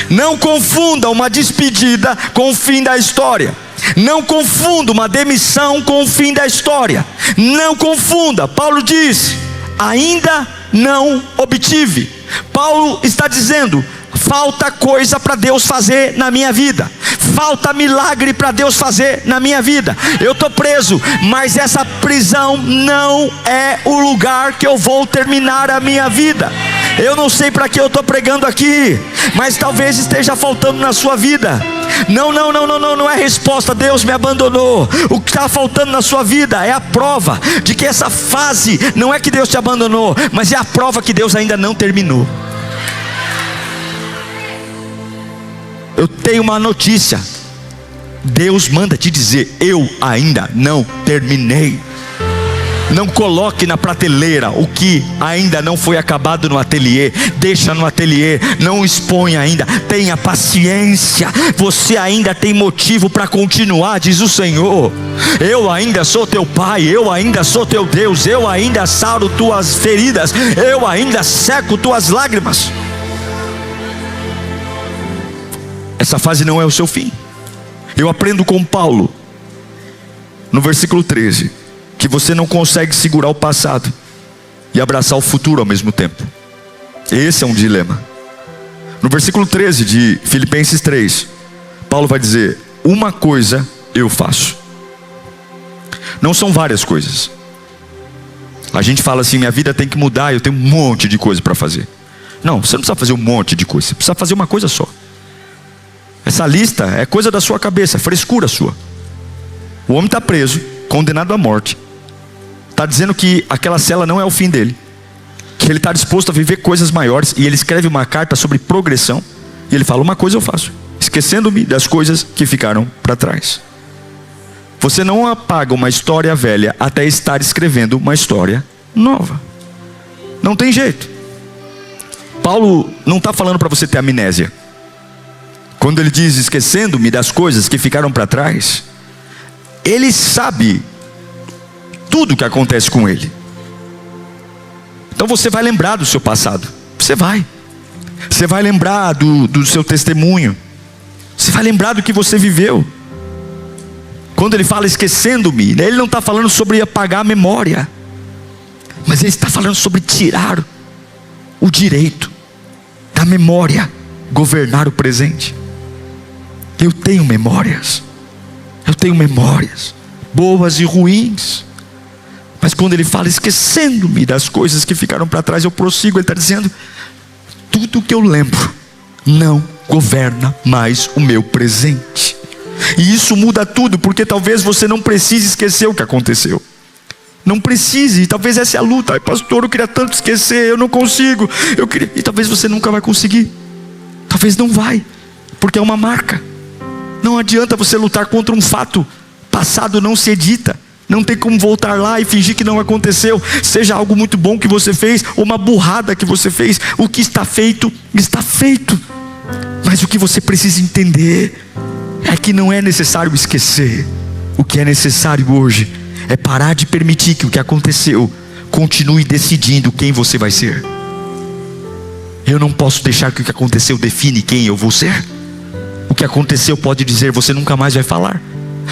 Não confunda uma despedida com o fim da história. Não confunda uma demissão com o fim da história. Não confunda. Paulo diz: ainda não obtive. Paulo está dizendo: falta coisa para Deus fazer na minha vida. Falta milagre para Deus fazer na minha vida. Eu estou preso, mas essa prisão não é o lugar que eu vou terminar a minha vida. Eu não sei para que eu estou pregando aqui, mas talvez esteja faltando na sua vida. Não é resposta: Deus me abandonou. O que está faltando na sua vida é a prova de que essa fase não é que Deus te abandonou, mas é a prova que Deus ainda não terminou. Eu tenho uma notícia: Deus manda te dizer: eu ainda não terminei. Não coloque na prateleira o que ainda não foi acabado no ateliê. Deixa no ateliê, não expõe ainda. Tenha paciência, você ainda tem motivo para continuar, diz o Senhor. Eu ainda sou teu Pai, eu ainda sou teu Deus, eu ainda saro tuas feridas, eu ainda seco tuas lágrimas. Essa fase não é o seu fim. Eu aprendo com Paulo, no versículo 13, que você não consegue segurar o passado e abraçar o futuro ao mesmo tempo. Esse é um dilema. No versículo 13 de Filipenses 3, Paulo vai dizer: uma coisa eu faço. Não são várias coisas. A gente fala assim: minha vida tem que mudar, eu tenho um monte de coisa para fazer. Não, você não precisa fazer um monte de coisa, você precisa fazer uma coisa só. Essa lista é coisa da sua cabeça, frescura sua. O homem está preso, condenado à morte. Está dizendo que aquela cela não é o fim dele, que ele está disposto a viver coisas maiores. E ele escreve uma carta sobre progressão. E ele fala: uma coisa eu faço, esquecendo-me das coisas que ficaram para trás. Você não apaga uma história velha até estar escrevendo uma história nova. Não tem jeito. Paulo não está falando para você ter amnésia. Quando ele diz esquecendo-me das coisas que ficaram para trás, ele sabe tudo o que acontece com ele. Então você vai lembrar do seu passado. Você vai lembrar do seu testemunho. Você vai lembrar do que você viveu. Quando ele fala esquecendo-me, ele não está falando sobre apagar a memória, mas ele está falando sobre tirar o direito da memória governar o presente. Eu tenho memórias, boas e ruins. Mas quando ele fala esquecendo-me das coisas que ficaram para trás, eu prossigo. Ele está dizendo: tudo que eu lembro não governa mais o meu presente. E isso muda tudo, porque talvez você não precise esquecer o que aconteceu. Não precise, e talvez essa é a luta. Ai, pastor, eu queria tanto esquecer, eu não consigo. E talvez você nunca vai conseguir. Talvez não vai, porque é uma marca. Não adianta você lutar contra um fato. Passado não se edita. Não tem como voltar lá e fingir que não aconteceu. Seja algo muito bom que você fez, ou uma burrada que você fez. O que está feito, está feito. Mas o que você precisa entender é que não é necessário esquecer. O que é necessário hoje é parar de permitir que o que aconteceu continue decidindo quem você vai ser. Eu não posso deixar que o que aconteceu define quem eu vou ser. O que aconteceu pode dizer: você nunca mais vai falar,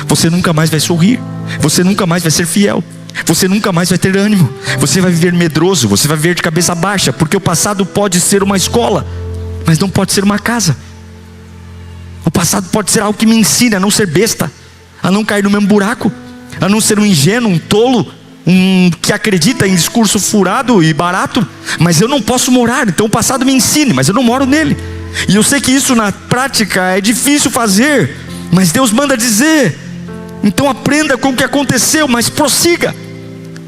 você nunca mais vai sorrir, você nunca mais vai ser fiel, você nunca mais vai ter ânimo, você vai viver medroso, você vai viver de cabeça baixa. Porque o passado pode ser uma escola, mas não pode ser uma casa. O passado pode ser algo que me ensina a não ser besta, a não cair no mesmo buraco, a não ser um ingênuo, um tolo, que acredita em discurso furado e barato. Mas eu não posso morar, então o passado me ensine, mas eu não moro nele. E eu sei que isso na prática é difícil fazer, mas Deus manda dizer: então aprenda com o que aconteceu, mas prossiga.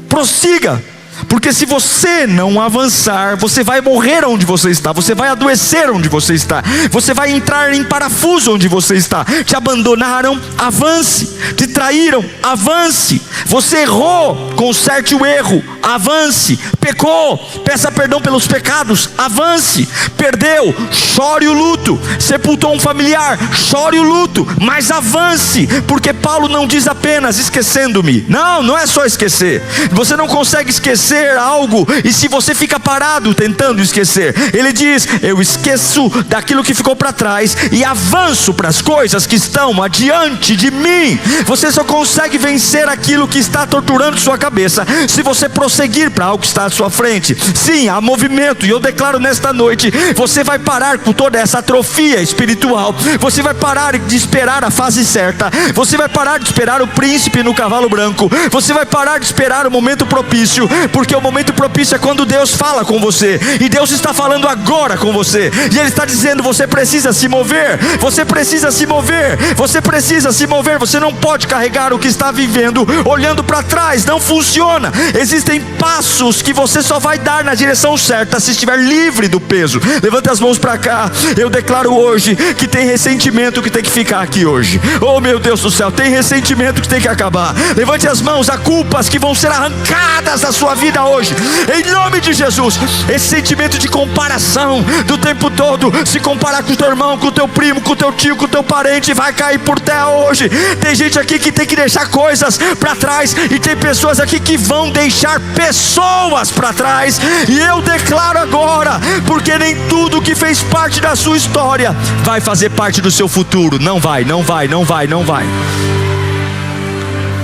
Prossiga. Porque se você não avançar, você vai morrer onde você está, você vai adoecer onde você está, você vai entrar em parafuso onde você está. Te abandonaram, avance. Te traíram, avance. Você errou, conserte o erro, avance. Pecou, peça perdão pelos pecados, avance. Perdeu, chore o luto. Sepultou um familiar, chore o luto, mas avance. Porque Paulo não diz apenas esquecendo-me. Não é só esquecer. Você não consegue esquecer algo e se você fica parado tentando esquecer. Ele diz: eu esqueço daquilo que ficou para trás e avanço para as coisas que estão adiante de mim. Você só consegue vencer aquilo que está torturando sua cabeça se você prosseguir para algo que está à sua frente. Sim, há movimento, e eu declaro nesta noite: você vai parar com toda essa atrofia espiritual. Você vai parar de esperar a fase certa. Você vai parar de esperar o príncipe no cavalo branco. Você vai parar de esperar o momento propício. Porque o momento propício é quando Deus fala com você. E Deus está falando agora com você. E Ele está dizendo: você precisa se mover. Você precisa se mover. Você precisa se mover. Você não pode carregar o que está vivendo olhando para trás. Não funciona. Existem passos que você só vai dar na direção certa se estiver livre do peso. Levante as mãos para cá. Eu declaro hoje que tem ressentimento que tem que ficar aqui hoje. Oh meu Deus do céu, tem ressentimento que tem que acabar. Levante as mãos. Há culpas que vão ser arrancadas da sua vida hoje, em nome de Jesus. Esse sentimento de comparação do tempo todo, se comparar com o teu irmão, com o teu primo, com o teu tio, com o teu parente, vai cair por terra hoje. Tem gente aqui que tem que deixar coisas para trás, e tem pessoas aqui que vão deixar pessoas para trás. E eu declaro agora, porque nem tudo que fez parte da sua história vai fazer parte do seu futuro. Não vai.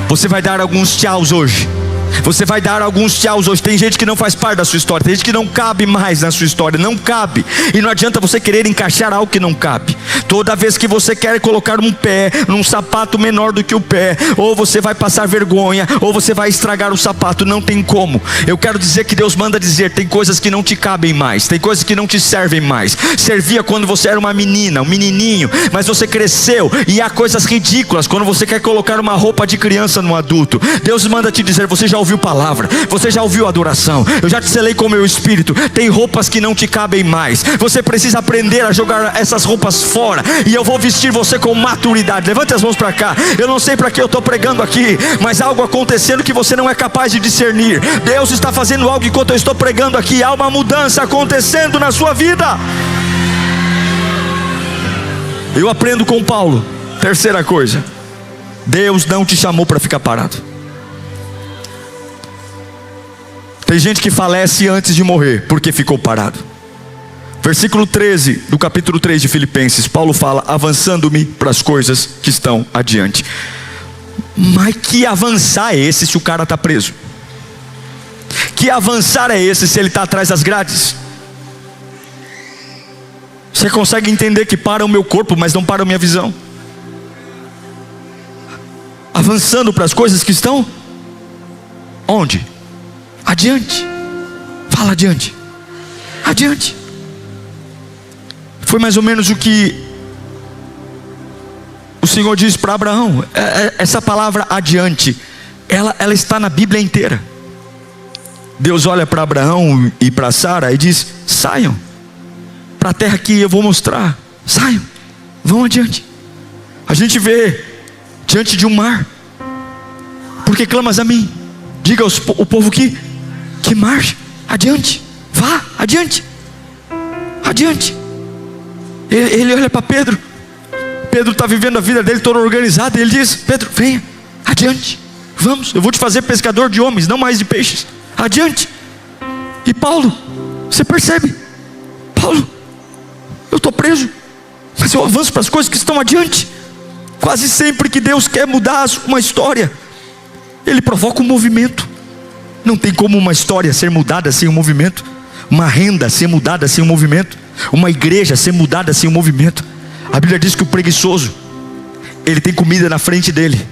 Você vai dar alguns tchauz hoje. Você vai dar alguns tchauz hoje. Tem gente que não faz parte da sua história. Tem gente que não cabe mais na sua história. Não cabe. E não adianta você querer encaixar algo que não cabe. Toda vez que você quer colocar um pé num sapato menor do que o pé, ou você vai passar vergonha, ou você vai estragar o sapato. Não tem como. Eu quero dizer que Deus manda dizer: tem coisas que não te cabem mais, tem coisas que não te servem mais. Servia quando você era uma menina, um menininho, mas você cresceu. E há coisas ridículas quando você quer colocar uma roupa de criança no adulto. Deus manda te dizer: você já ouviu palavra, você já ouviu adoração, eu já te selei com o meu espírito. Tem roupas que não te cabem mais. Você precisa aprender a jogar essas roupas fora, e eu vou vestir você com maturidade. Levante as mãos para cá. Eu não sei para que eu estou pregando aqui, mas há algo acontecendo que você não é capaz de discernir. Deus está fazendo algo enquanto eu estou pregando aqui. Há uma mudança acontecendo na sua vida. Eu aprendo com Paulo. Terceira coisa: Deus não te chamou para ficar parado. Tem gente que falece antes de morrer porque ficou parado. Versículo 13 do capítulo 3 de Filipenses, Paulo fala: avançando-me para as coisas que estão adiante. Mas que avançar é esse se o cara está preso? Que avançar é esse se ele está atrás das grades? Você consegue entender que para o meu corpo, mas não para a minha visão? Avançando para as coisas que estão onde? Adiante. Fala adiante. Adiante. Foi mais ou menos o que o Senhor disse para Abraão. Essa palavra adiante, ela está na Bíblia inteira. Deus olha para Abraão e para Sara e diz: saiam para a terra que eu vou mostrar. Saiam, vão adiante. A gente vê diante de um mar: por que clamas a mim? Diga o povo que marche, adiante, vá, adiante, adiante. Ele olha para Pedro. Pedro está vivendo a vida dele toda organizada, e ele diz: Pedro, venha, adiante, vamos, eu vou te fazer pescador de homens, não mais de peixes, adiante. E Paulo, você percebe, Paulo, eu estou preso, mas eu avanço para as coisas que estão adiante. Quase sempre que Deus quer mudar uma história, Ele provoca um movimento. Não tem como uma história ser mudada sem um movimento, uma renda ser mudada sem um movimento, uma igreja ser mudada sem um movimento. A Bíblia diz que o preguiçoso, ele tem comida na frente dele,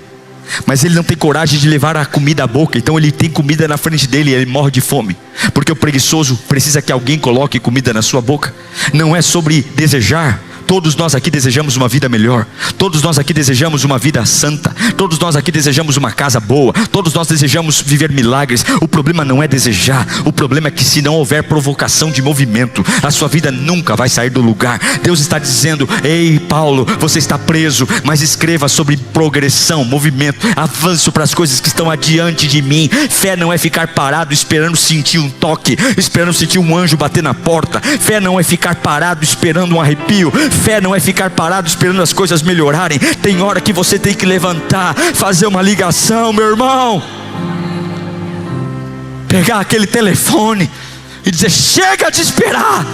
mas ele não tem coragem de levar a comida à boca. Então ele tem comida na frente dele e ele morre de fome, porque o preguiçoso precisa que alguém coloque comida na sua boca. Não é sobre desejar. Todos nós aqui desejamos uma vida melhor. Todos nós aqui desejamos uma vida santa. Todos nós aqui desejamos uma casa boa. Todos nós desejamos viver milagres. O problema não é desejar. O problema é que se não houver provocação de movimento, a sua vida nunca vai sair do lugar. Deus está dizendo: ei Paulo, você está preso, mas escreva sobre progressão, movimento, avanço para as coisas que estão adiante de mim. Fé não é ficar parado esperando sentir um toque, esperando sentir um anjo bater na porta. Fé não é ficar parado esperando um arrepio. Fé não é ficar parado esperando as coisas melhorarem. Tem hora que você tem que levantar, fazer uma ligação, meu irmão, pegar aquele telefone e dizer: chega de esperar,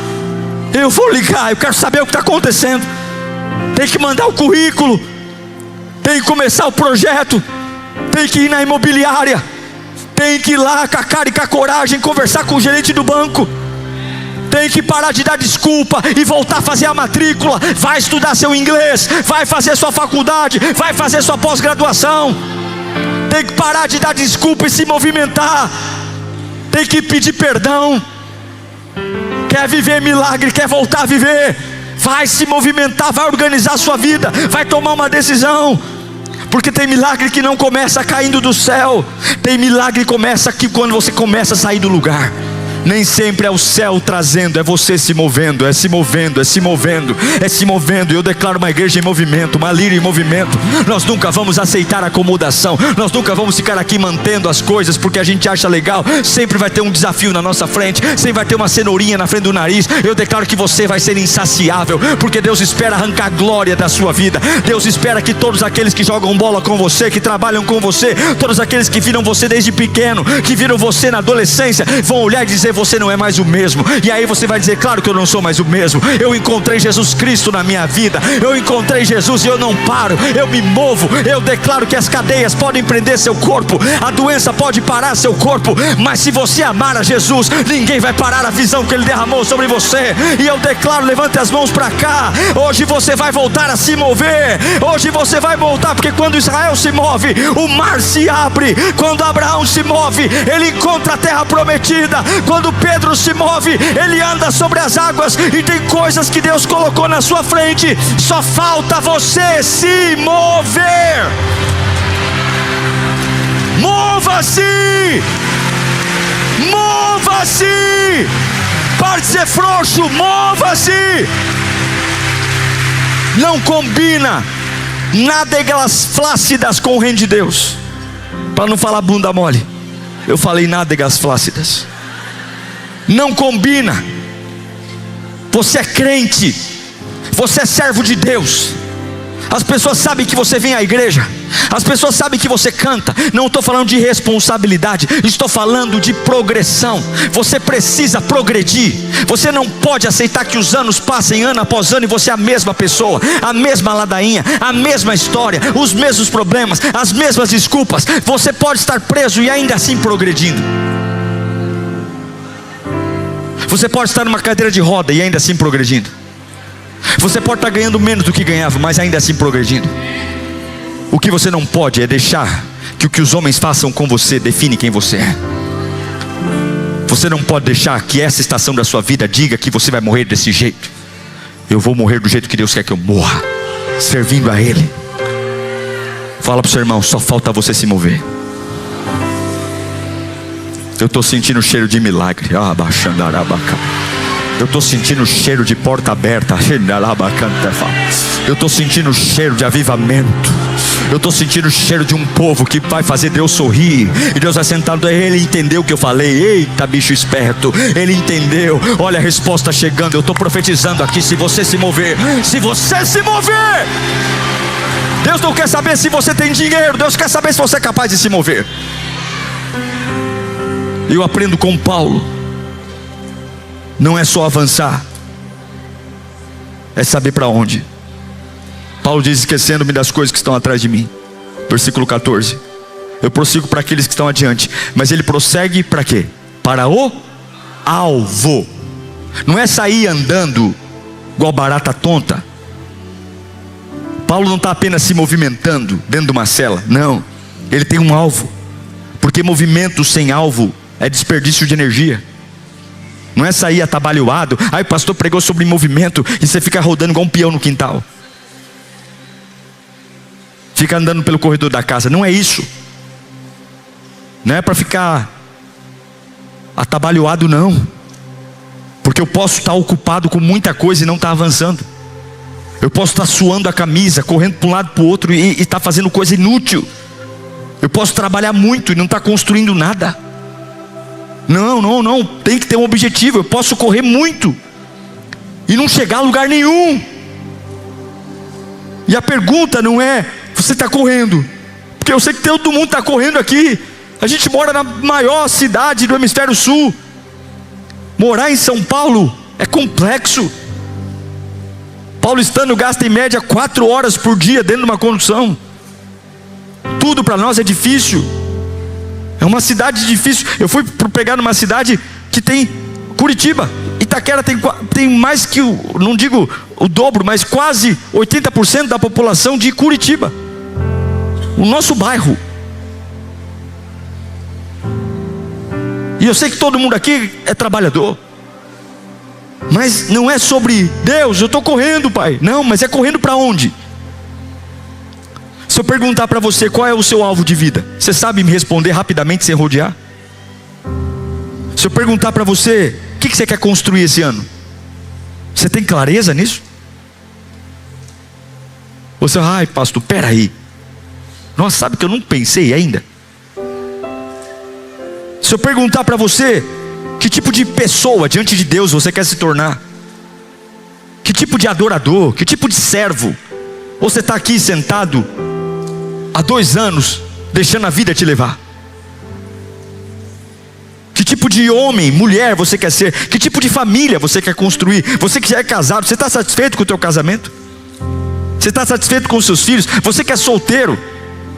eu vou ligar, eu quero saber o que está acontecendo. Tem que mandar o currículo, tem que começar o projeto, tem que ir na imobiliária, tem que ir lá com a cara e com a coragem conversar com o gerente do banco. Tem que parar de dar desculpa e voltar a fazer a matrícula. Vai estudar seu inglês, vai fazer sua faculdade, vai fazer sua pós-graduação. Tem que parar de dar desculpa e se movimentar. Tem que pedir perdão. Quer viver milagre, quer voltar a viver, vai se movimentar, vai organizar a sua vida, vai tomar uma decisão. Porque tem milagre que não começa caindo do céu. Tem milagre que começa aqui quando você começa a sair do lugar. Nem sempre é o céu trazendo, é você se movendo, é se movendo, é se movendo, é se movendo. Eu declaro uma igreja em movimento, uma líria em movimento. Nós nunca vamos aceitar acomodação. Nós nunca vamos ficar aqui mantendo as coisas porque a gente acha legal. Sempre vai ter um desafio na nossa frente, sempre vai ter uma cenourinha na frente do nariz. Eu declaro que você vai ser insaciável, porque Deus espera arrancar glória da sua vida. Deus espera que todos aqueles que jogam bola com você, que trabalham com você, todos aqueles que viram você desde pequeno, que viram você na adolescência, vão olhar e dizer: você não é mais o mesmo. E aí você vai dizer: claro que eu não sou mais o mesmo. Eu encontrei Jesus Cristo na minha vida. Eu encontrei Jesus e eu não paro, eu me movo. Eu declaro que as cadeias podem prender seu corpo, a doença pode parar seu corpo, mas se você amar a Jesus, ninguém vai parar a visão que Ele derramou sobre você. E eu declaro: levante as mãos para cá. Hoje você vai voltar a se mover. Hoje você vai voltar, porque quando Israel se move, o mar se abre. Quando Abraão se move, ele encontra a terra prometida. Quando Pedro se move, ele anda sobre as águas. E tem coisas que Deus colocou na sua frente, só falta você se mover. Mova-se! Mova-se! Pare de ser frouxo, mova-se! Não combina nádegas flácidas com o reino de Deus. Para não falar bunda mole, eu falei nádegas flácidas. Não combina. Você é crente, você é servo de Deus. As pessoas sabem que você vem à igreja, as pessoas sabem que você canta. Não estou falando de responsabilidade, estou falando de progressão. Você precisa progredir. Você não pode aceitar que os anos passem ano após ano e você é a mesma pessoa, a mesma ladainha, a mesma história, os mesmos problemas, as mesmas desculpas. Você pode estar preso e ainda assim progredindo. Você pode estar numa cadeira de roda e ainda assim progredindo. Você pode estar ganhando menos do que ganhava, mas ainda assim progredindo. O que você não pode é deixar que o que os homens façam com você define quem você é. Você não pode deixar que essa estação da sua vida diga que você vai morrer desse jeito. Eu vou morrer do jeito que Deus quer que eu morra, servindo a Ele. Fala para o seu irmão: só falta você se mover. Eu estou sentindo o cheiro de milagre. Eu estou sentindo o cheiro de porta aberta. Eu estou sentindo o cheiro de avivamento. Eu estou sentindo o cheiro de um povo que vai fazer Deus sorrir. E Deus vai sentado, ele entendeu o que eu falei. Eita, bicho esperto, ele entendeu. Olha a resposta chegando. Eu estou profetizando aqui, se você se mover. Se você se mover, Deus não quer saber se você tem dinheiro, Deus quer saber se você é capaz de se mover. Eu aprendo com Paulo. Não é só avançar, é saber para onde. Paulo diz: esquecendo-me das coisas que estão atrás de mim. Versículo 14. Eu prossigo para aqueles que estão adiante. Mas ele prossegue para quê? Para o alvo. Não é sair andando igual barata tonta. Paulo não está apenas se movimentando dentro de uma cela. Não, ele tem um alvo. Porque movimento sem alvo é desperdício de energia. Não é sair atabalhoado. Aí o pastor pregou sobre movimento e você fica rodando igual um peão no quintal. Fica andando pelo corredor da casa. Não é isso. Não é para ficar atabalhoado, não. Porque eu posso estar ocupado com muita coisa e não estar avançando. Eu posso estar suando a camisa, correndo para um lado para o outro e estar fazendo coisa inútil. Eu posso trabalhar muito e não estar construindo nada. Não, tem que ter um objetivo. Eu posso correr muito e não chegar a lugar nenhum. E a pergunta não é: você está correndo? Porque eu sei que todo mundo está correndo aqui. A gente mora na maior cidade do hemisfério sul. Morar em São Paulo é complexo. Paulistano gasta em média 4 horas por dia dentro de uma condução. Tudo para nós é difícil. É uma cidade difícil. Eu fui pegar numa cidade que tem Curitiba. Itaquera tem mais que, não digo o dobro, mas quase 80% da população de Curitiba. O nosso bairro. E eu sei que todo mundo aqui é trabalhador. Mas não é sobre Deus, eu estou correndo, pai. Não, mas é correndo para onde? Se eu perguntar para você qual é o seu alvo de vida, você sabe me responder rapidamente sem rodear? Se eu perguntar para você, o que você quer construir esse ano? Você tem clareza nisso? Você, ai pastor, peraí. Nossa, sabe que eu não pensei ainda? Se eu perguntar para você, que tipo de pessoa diante de Deus você quer se tornar? Que tipo de adorador? Que tipo de servo? Ou você está aqui sentado há 2 anos, deixando a vida te levar? Que tipo de homem, mulher você quer ser? Que tipo de família você quer construir? Você que já é casado, você está satisfeito com o teu casamento? Você está satisfeito com os seus filhos? Você que é solteiro,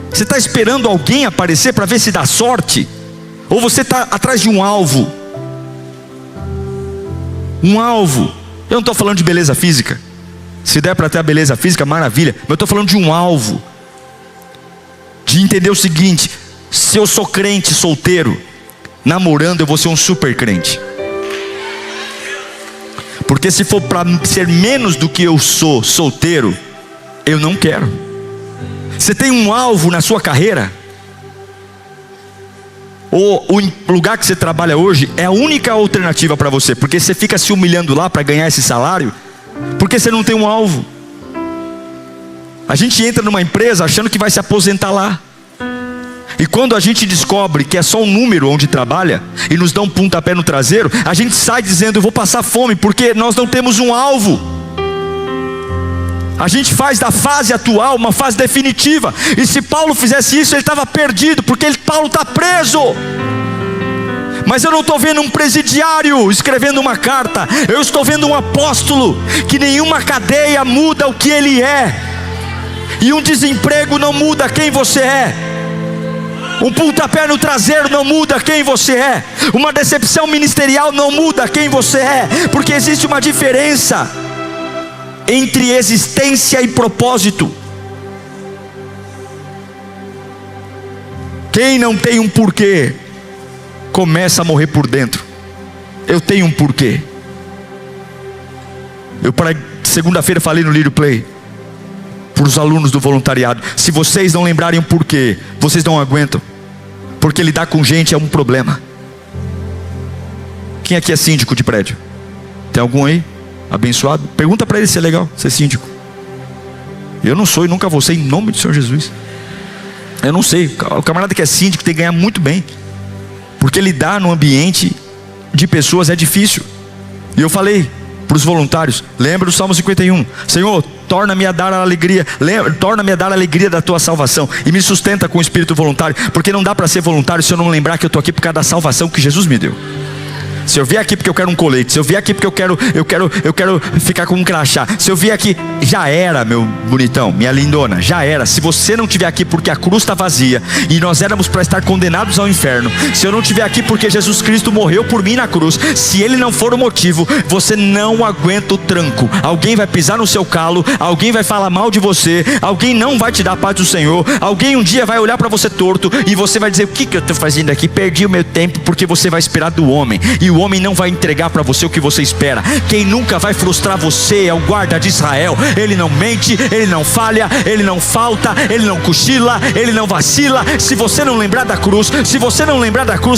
você está esperando alguém aparecer para ver se dá sorte? Ou você está atrás de um alvo? Um alvo. Eu não estou falando de beleza física. Se der para ter a beleza física, maravilha. Mas eu estou falando de um alvo. De entender o seguinte: se eu sou crente solteiro, namorando eu vou ser um super crente. Porque se for para ser menos do que eu sou solteiro, eu não quero. Você tem um alvo na sua carreira? Ou o lugar que você trabalha hoje é a única alternativa para você? Porque você fica se humilhando lá para ganhar esse salário? Porque você não tem um alvo. A gente entra numa empresa achando que vai se aposentar lá. E quando a gente descobre que é só um número onde trabalha, e nos dá um pontapé no traseiro, a gente sai dizendo: eu vou passar fome, porque nós não temos um alvo. A gente faz da fase atual uma fase definitiva. E se Paulo fizesse isso, ele estava perdido, porque Paulo está preso. Mas eu não estou vendo um presidiário escrevendo uma carta. Eu estou vendo um apóstolo, que nenhuma cadeia muda o que ele é. E um desemprego não muda quem você é. Um pontapé no traseiro não muda quem você é. Uma decepção ministerial não muda quem você é. Porque existe uma diferença entre existência e propósito. Quem não tem um porquê, começa a morrer por dentro. Eu tenho um porquê. Eu para segunda-feira falei no Lírio Play para os alunos do voluntariado: se vocês não lembrarem o porquê, vocês não aguentam. Porque lidar com gente é um problema. Quem aqui é síndico de prédio? Tem algum aí? Abençoado? Pergunta para ele se é legal ser síndico. Eu não sou e nunca vou ser, em nome do Senhor Jesus. Eu não sei. O camarada que é síndico tem que ganhar muito bem, porque lidar no ambiente de pessoas é difícil. E eu falei para os voluntários, lembra do Salmo 51, Senhor, torna-me a dar a alegria, torna-me a dar a alegria da tua salvação, e me sustenta com o espírito voluntário, porque não dá para ser voluntário se eu não lembrar que eu estou aqui por causa da salvação que Jesus me deu. Se eu vier aqui porque eu quero um colete, se eu vier aqui porque eu quero ficar com um crachá, se eu vier aqui, já era, meu bonitão, minha lindona, já era. Se você não estiver aqui porque a cruz está vazia e nós éramos para estar condenados ao inferno, se eu não estiver aqui porque Jesus Cristo morreu por mim na cruz, se Ele não for o motivo, você não aguenta o tranco. Alguém vai pisar no seu calo, alguém vai falar mal de você, alguém não vai te dar a paz do Senhor, alguém um dia vai olhar para você torto e você vai dizer, o que eu estou fazendo aqui? Perdi o meu tempo, porque você vai esperar do homem, e o homem não vai entregar para você o que você espera. Quem nunca vai frustrar você é o guarda de Israel. Ele não mente, ele não falha, ele não falta, ele não cochila, ele não vacila. Se você não lembrar da cruz,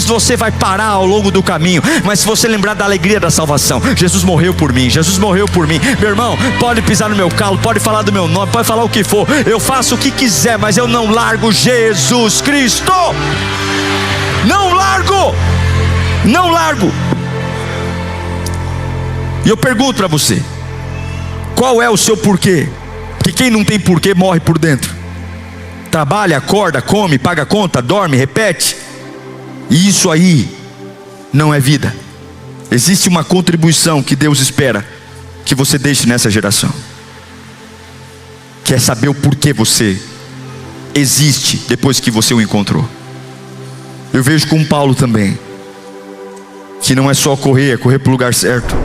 você vai parar ao longo do caminho. Mas se você lembrar da alegria da salvação, Jesus morreu por mim, Jesus morreu por mim. Meu irmão, pode pisar no meu calo, pode falar do meu nome, pode falar o que for, eu faço o que quiser, mas eu não largo Jesus Cristo. Não largo, não largo. E eu pergunto para você, qual é o seu porquê? Porque quem não tem porquê morre por dentro. Trabalha, acorda, come, paga conta, dorme, repete. E isso aí não é vida. Existe uma contribuição que Deus espera que você deixe nessa geração, que é saber o porquê você existe depois que você o encontrou. Eu vejo com Paulo também, que não é só correr, é correr para o lugar certo.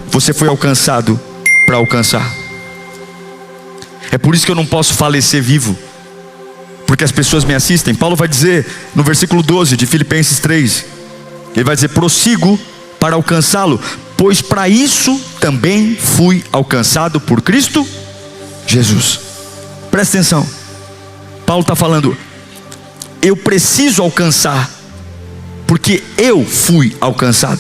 Você foi alcançado para alcançar. É por isso que eu não posso falecer vivo, porque as pessoas me assistem. Paulo vai dizer no versículo 12 de Filipenses 3, ele vai dizer, prossigo para alcançá-lo, pois para isso também fui alcançado por Cristo Jesus. Presta atenção, Paulo está falando, eu preciso alcançar, porque eu fui alcançado.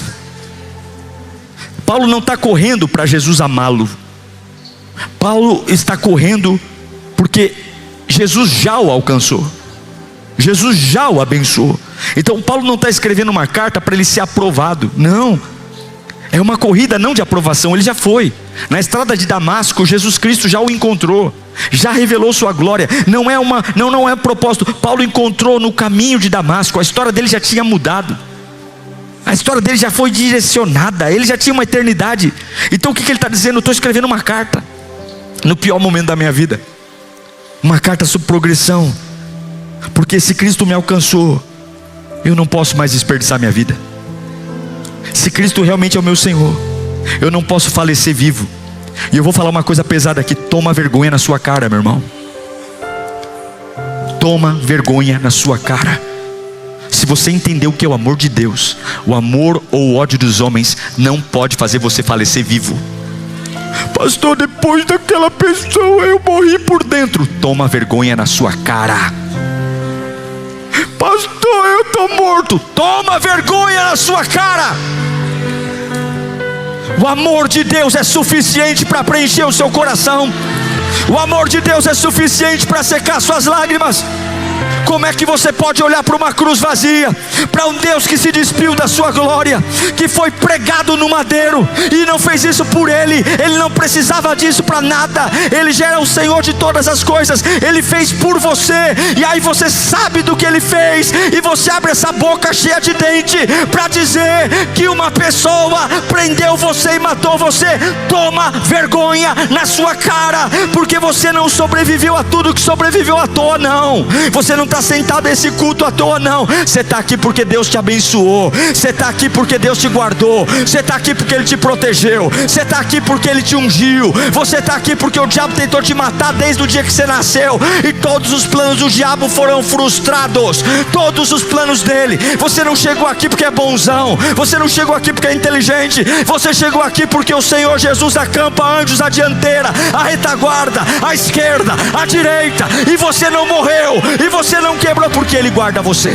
Paulo não está correndo para Jesus amá-lo. Paulo está correndo porque Jesus já o alcançou, Jesus já o abençoou. Então Paulo não está escrevendo uma carta para ele ser aprovado. Não, é uma corrida não de aprovação. Ele já foi. Na estrada de Damasco, Jesus Cristo já o encontrou, já revelou sua glória. Não é propósito. Paulo encontrou no caminho de Damasco. A história dele já tinha mudado, a história dele já foi direcionada, ele já tinha uma eternidade. Então o que ele está dizendo? Eu estou escrevendo uma carta no pior momento da minha vida, uma carta sobre progressão, porque se Cristo me alcançou, eu não posso mais desperdiçar minha vida. Se Cristo realmente é o meu Senhor, eu não posso falecer vivo. E eu vou falar uma coisa pesada aqui, toma vergonha na sua cara, meu irmão. Toma vergonha na sua cara. Se você entender o que é o amor de Deus, o amor ou o ódio dos homens não pode fazer você falecer vivo. Pastor, depois daquela pessoa eu morri por dentro. Toma vergonha na sua cara. Pastor, eu estou morto. Toma vergonha na sua cara. O amor de Deus é suficiente para preencher o seu coração. O amor de Deus é suficiente para secar suas lágrimas. Como é que você pode olhar para uma cruz vazia, para um Deus que se despiu da sua glória, que foi pregado no madeiro e não fez isso por ele não precisava disso para nada, ele já era o Senhor de todas as coisas, ele fez por você, e aí você sabe do que ele fez, e você abre essa boca cheia de dente para dizer que uma pessoa prendeu você e matou você. Toma vergonha na sua cara, porque você não sobreviveu a tudo que sobreviveu à toa, não. Você não está sentado nesse culto à toa, não. Você está aqui porque Deus te abençoou, você está aqui porque Deus te guardou, você está aqui porque Ele te protegeu, você está aqui porque Ele te ungiu, você está aqui porque o diabo tentou te matar desde o dia que você nasceu, e todos os planos do diabo foram frustrados, todos os planos dele. Você não chegou aqui porque é bonzão, você não chegou aqui porque é inteligente, você chegou aqui porque o Senhor Jesus acampa anjos à dianteira, à retaguarda, à esquerda, à direita, e você não morreu, e você não quebrou, porque Ele guarda você.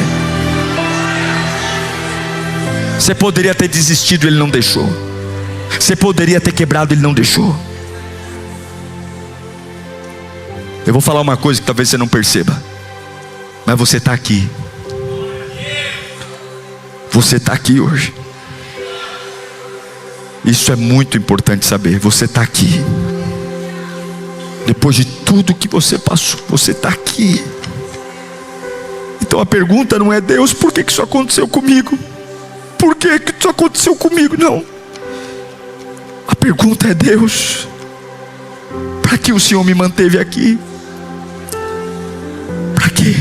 Você poderia ter desistido, Ele não deixou. Você poderia ter quebrado, Ele não deixou. Eu vou falar uma coisa que talvez você não perceba, mas você está aqui. Você está aqui hoje. Isso é muito importante saber. Você está aqui. Depois de tudo que você passou, você está aqui. Então a pergunta não é: Deus, por que isso aconteceu comigo? Por que isso aconteceu comigo? Não. A pergunta é: Deus, para que o Senhor me manteve aqui? Para quê?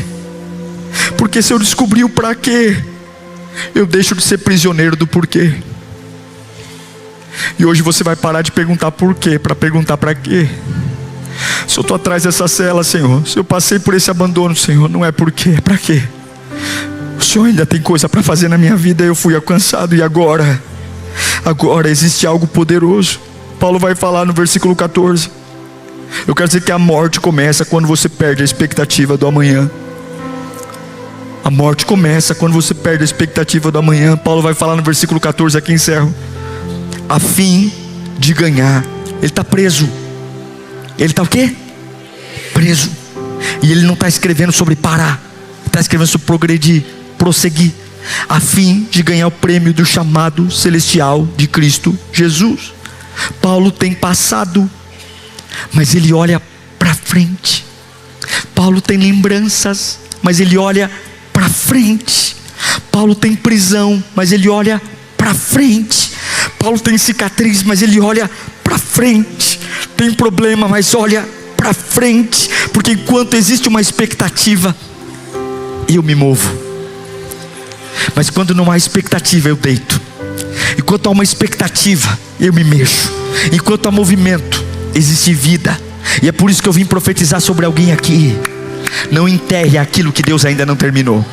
Porque se eu descobrir o para quê, eu deixo de ser prisioneiro do porquê. E hoje você vai parar de perguntar por quê, para perguntar para quê. Se eu estou atrás dessa cela, Senhor, se eu passei por esse abandono, Senhor, não é por quê, é para quê? O Senhor ainda tem coisa para fazer na minha vida. Eu fui alcançado e agora existe algo poderoso. Paulo vai falar no versículo 14. Eu quero dizer que a morte começa quando você perde a expectativa do amanhã. A morte começa quando você perde a expectativa do amanhã. Paulo vai falar no versículo 14, aqui encerro. A fim de ganhar. Ele está preso. Ele está o quê? Preso. E ele não está escrevendo sobre parar. Ele está escrevendo sobre progredir, prosseguir, a fim de ganhar o prêmio do chamado celestial de Cristo Jesus. Paulo tem passado, mas ele olha para frente. Paulo tem lembranças, mas ele olha para frente. Paulo tem prisão, mas ele olha para frente. Paulo tem cicatriz, mas ele olha para frente. Tem problema, mas olha para frente. Porque enquanto existe uma expectativa, eu me movo. Mas quando não há expectativa, eu deito. Enquanto há uma expectativa, eu me mexo. Enquanto há movimento, existe vida. E é por isso que eu vim profetizar sobre alguém aqui. Não enterre aquilo que Deus ainda não terminou.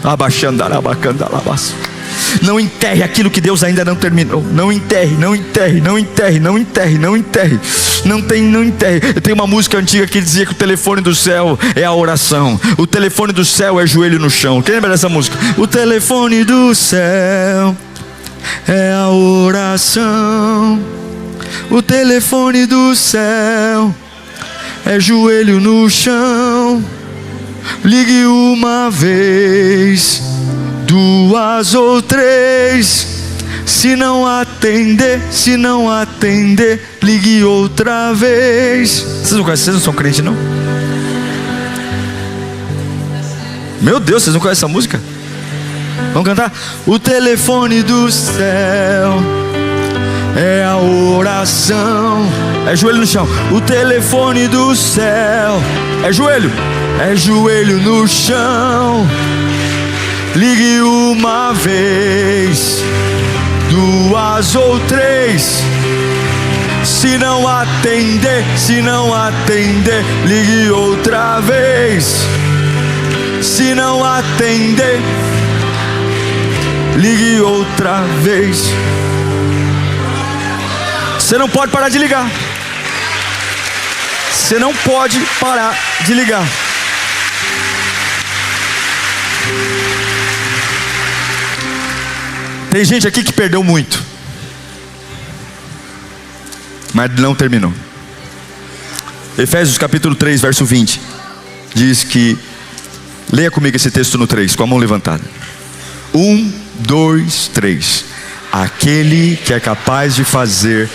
Não enterre aquilo que Deus ainda não terminou. Não enterre, não enterre, não enterre, não enterre, não enterre. Não enterre. Eu tenho uma música antiga que dizia que o telefone do céu é a oração. O telefone do céu é joelho no chão. Quem lembra dessa música? O telefone do céu é a oração. O telefone do céu é joelho no chão. Ligue uma vez, duas ou três. Se não atender, ligue outra vez. Vocês não conhecem? Vocês não são crentes, não? Meu Deus, vocês não conhecem essa música? Vamos cantar? O telefone do céu é a oração. É joelho no chão. O telefone do céu é joelho no chão. Ligue uma vez, duas ou três. Se não atender, ligue outra vez. Se não atender, ligue outra vez. Você não pode parar de ligar. Você não pode parar de ligar. Tem gente aqui que perdeu muito, mas não terminou. Efésios capítulo 3, verso 20 diz que, leia comigo esse texto no 3, com a mão levantada. 1, 2, 3. Aquele que é capaz de fazer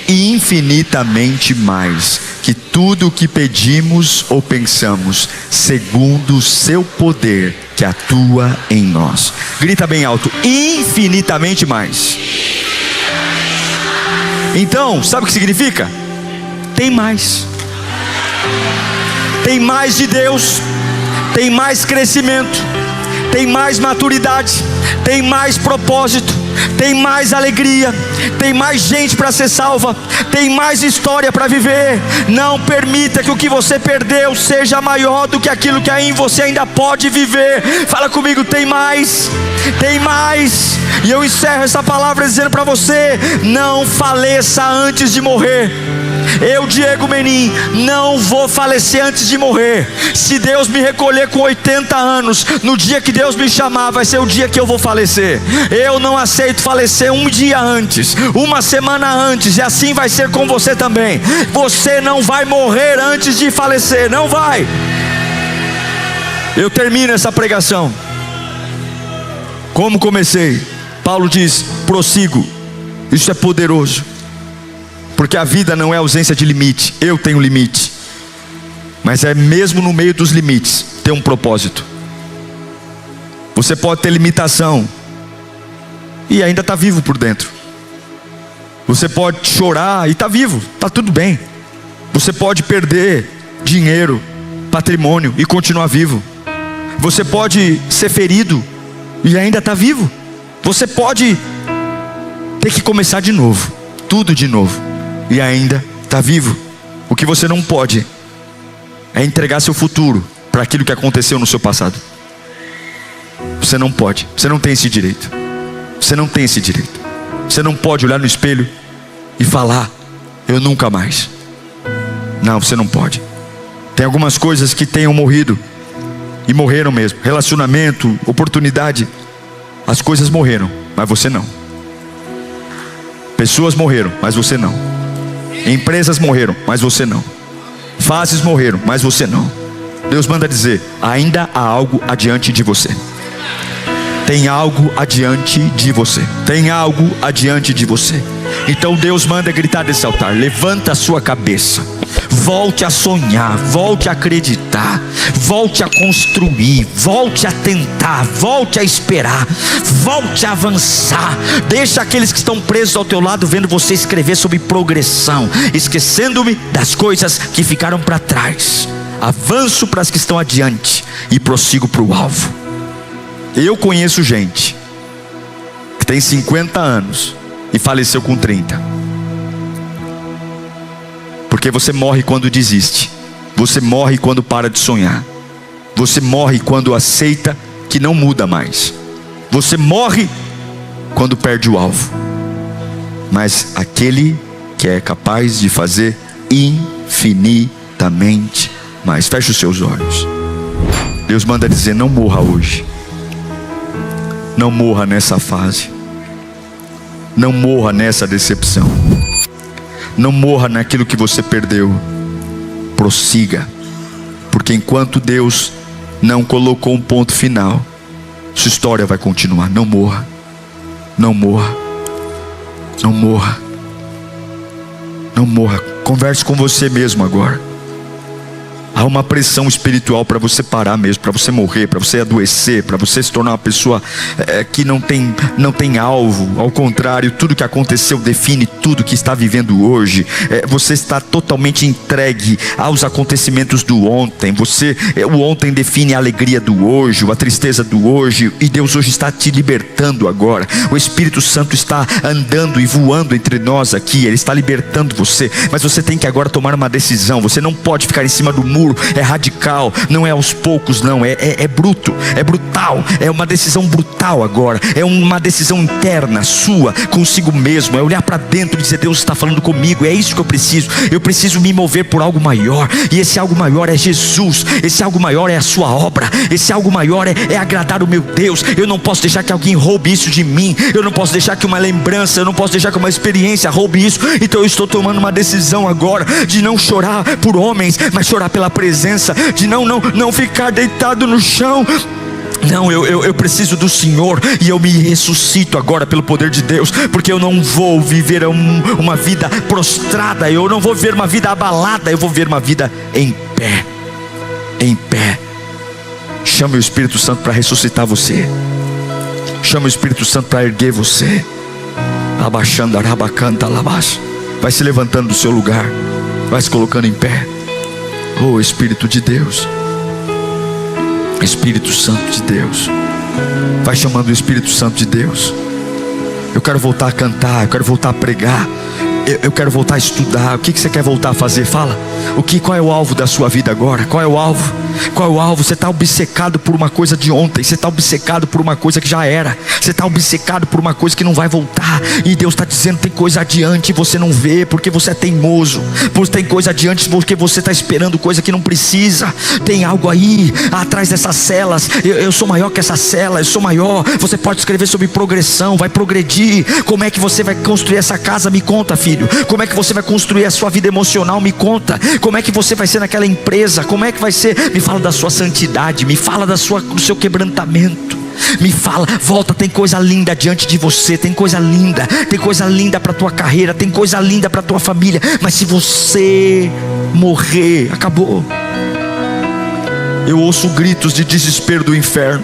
infinitamente mais que tudo o que pedimos ou pensamos, segundo o seu poder que atua em nós. Grita bem alto: infinitamente mais. Então, sabe o que significa? Tem mais. Tem mais de Deus. Tem mais crescimento. Tem mais maturidade. Tem mais propósito. Tem mais alegria. Tem mais gente para ser salva. Tem mais história para viver. Não permita que o que você perdeu seja maior do que aquilo que em você ainda pode viver. Fala comigo: tem mais. Tem mais. E eu encerro essa palavra dizendo para você: não faleça antes de morrer. Eu, Diego Menin, não vou falecer antes de morrer. Se Deus me recolher com 80 anos, no dia que Deus me chamar, vai ser o dia que eu vou falecer. Eu não aceito falecer um dia antes, uma semana antes, e assim vai ser com você também. Você não vai morrer antes de falecer, não vai. Eu termino essa pregação como comecei. Paulo diz: prossigo. Isso é poderoso, porque a vida não é ausência de limite. Eu tenho limite, mas é mesmo no meio dos limites tem um propósito. Você pode ter limitação e ainda está vivo por dentro. Você pode chorar e está vivo, está tudo bem. Você pode perder dinheiro, patrimônio e continuar vivo. Você pode ser ferido e ainda está vivo. Você pode ter que começar de novo, tudo de novo, e ainda está vivo. O que você não pode é entregar seu futuro para aquilo que aconteceu no seu passado. Você não pode, você não tem esse direito. Você não tem esse direito. Você não pode olhar no espelho e falar: eu nunca mais. Não, você não pode. Tem algumas coisas que tenham morrido, e morreram mesmo. Relacionamento, oportunidade, as coisas morreram, mas você não. Pessoas morreram, mas você não. Empresas morreram, mas você não. Fases morreram, mas você não. Deus manda dizer: ainda há algo adiante de você. Tem algo adiante de você. Tem algo adiante de você. Então Deus manda gritar desse altar: levanta a sua cabeça, volte a sonhar, volte a acreditar, volte a construir, volte a tentar, volte a esperar, volte a avançar. Deixa aqueles que estão presos ao teu lado vendo você escrever sobre progressão, esquecendo-me das coisas que ficaram para trás. Avanço para as que estão adiante e prossigo para o alvo. Eu conheço gente que tem 50 anos e faleceu com 30. Porque você morre quando desiste. Você morre quando para de sonhar. Você morre quando aceita que não muda mais. Você morre quando perde o alvo. Mas aquele que é capaz de fazer infinitamente mais. Feche os seus olhos. Deus manda dizer: não morra hoje. Não morra nessa fase. Não morra nessa decepção. Não morra naquilo que você perdeu. Prossiga. Porque enquanto Deus não colocou um ponto final, sua história vai continuar. Não morra. Não morra. Não morra. Não morra. Converse com você mesmo agora. Há uma pressão espiritual para você parar mesmo, para você morrer, para você adoecer, para você se tornar uma pessoa que não tem alvo. Ao contrário, tudo que aconteceu define tudo que está vivendo hoje. Você está totalmente entregue aos acontecimentos do ontem. O ontem define a alegria do hoje, a tristeza do hoje, e Deus hoje está te libertando agora. O Espírito Santo está andando e voando entre nós aqui. Ele está libertando você, mas você tem que agora tomar uma decisão. Você não pode ficar em cima do muro. É radical, não é aos poucos, não, é bruto, é brutal, é uma decisão brutal agora, é uma decisão interna sua, consigo mesmo, é olhar para dentro e dizer: Deus está falando comigo, é isso que eu preciso me mover por algo maior, e esse algo maior é Jesus, esse algo maior é a sua obra, esse algo maior é agradar o meu Deus. Eu não posso deixar que alguém roube isso de mim, eu não posso deixar que uma lembrança, eu não posso deixar que uma experiência roube isso. Então eu estou tomando uma decisão agora, de não chorar por homens, mas chorar pela presença, de não ficar deitado no chão. Não, eu preciso do Senhor, e eu me ressuscito agora pelo poder de Deus, porque eu não vou viver uma vida prostrada, eu não vou viver uma vida abalada, eu vou viver uma vida em pé. Em pé. Chame o Espírito Santo para ressuscitar você. Chame o Espírito Santo para erguer você. Abaixando, arabacanta, alabaço. Vai se levantando do seu lugar, vai se colocando em pé. Oh, Espírito de Deus, Espírito Santo de Deus, vai chamando o Espírito Santo de Deus. Eu quero voltar a cantar, eu quero voltar a pregar, eu quero voltar a estudar. O que você quer voltar a fazer? Fala. Qual é o alvo da sua vida agora? Qual é o alvo? Qual é o alvo? Você está obcecado por uma coisa de ontem. Você está obcecado por uma coisa que já era. Você está obcecado por uma coisa que não vai voltar. E Deus está dizendo: tem coisa adiante e você não vê, porque você é teimoso. Tem coisa adiante porque você está esperando coisa que não precisa. Tem algo aí atrás dessas celas. Eu sou maior que essa cela, eu sou maior. Você pode escrever sobre progressão, vai progredir. Como é que você vai construir essa casa? Me conta, filho. Como é que você vai construir a sua vida emocional? Me conta. Como é que você vai ser naquela empresa? Como é que vai ser? Me fala da sua santidade, me fala do seu quebrantamento. Me fala, volta, tem coisa linda diante de você. Tem coisa linda para a tua carreira, tem coisa linda para a tua família. Mas se você morrer, acabou. Eu ouço gritos de desespero do inferno.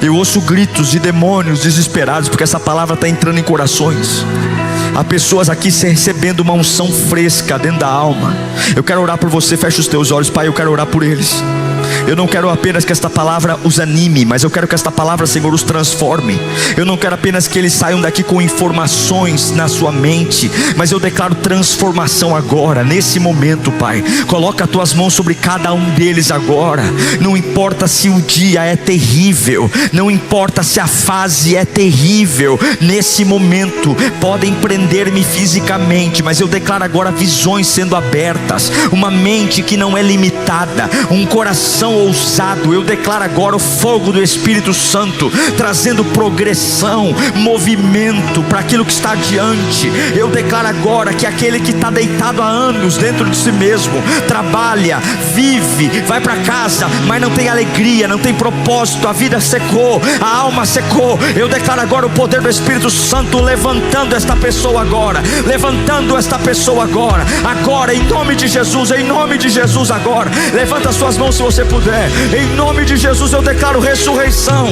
Eu ouço gritos de demônios desesperados, porque essa palavra está entrando em corações. Há pessoas aqui recebendo uma unção fresca dentro da alma. Eu quero orar por você, fecha os teus olhos. Pai, eu quero orar por eles. Eu não quero apenas que esta palavra os anime, mas eu quero que esta palavra, Senhor, os transforme. Eu não quero apenas que eles saiam daqui com informações na sua mente, mas eu declaro transformação agora, nesse momento, Pai. Coloca as tuas mãos sobre cada um deles agora. Não importa se o dia é terrível, não importa se a fase é terrível, nesse momento podem prender-me fisicamente, mas eu declaro agora visões sendo abertas, uma mente que não é limitada, um coração ousado. Eu declaro agora o fogo do Espírito Santo, trazendo progressão, movimento para aquilo que está adiante. Eu declaro agora que aquele que está deitado há anos dentro de si mesmo, trabalha, vive, vai para casa, mas não tem alegria, não tem propósito, a vida secou, a alma secou. Eu declaro agora o poder do Espírito Santo levantando esta pessoa agora, agora, em nome de Jesus, agora. Levanta suas mãos se você puder. Em nome de Jesus eu declaro ressurreição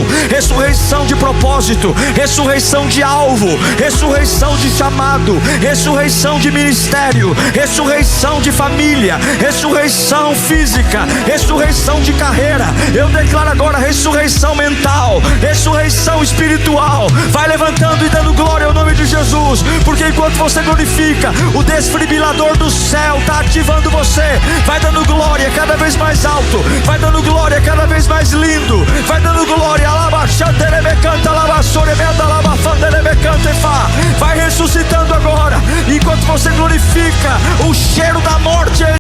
de propósito, ressurreição de alvo, ressurreição de chamado, ressurreição de ministério, ressurreição de família, ressurreição física, ressurreição de carreira. Eu declaro agora ressurreição mental, ressurreição espiritual. Vai levantando e dando glória ao nome de Jesus, porque enquanto você glorifica, o desfibrilador do céu está ativando você. Vai dando glória cada vez mais alto, vai dando glória cada vez mais lindo, vai dando glória. Vai ressuscitando agora. Enquanto você glorifica, o cheiro da morte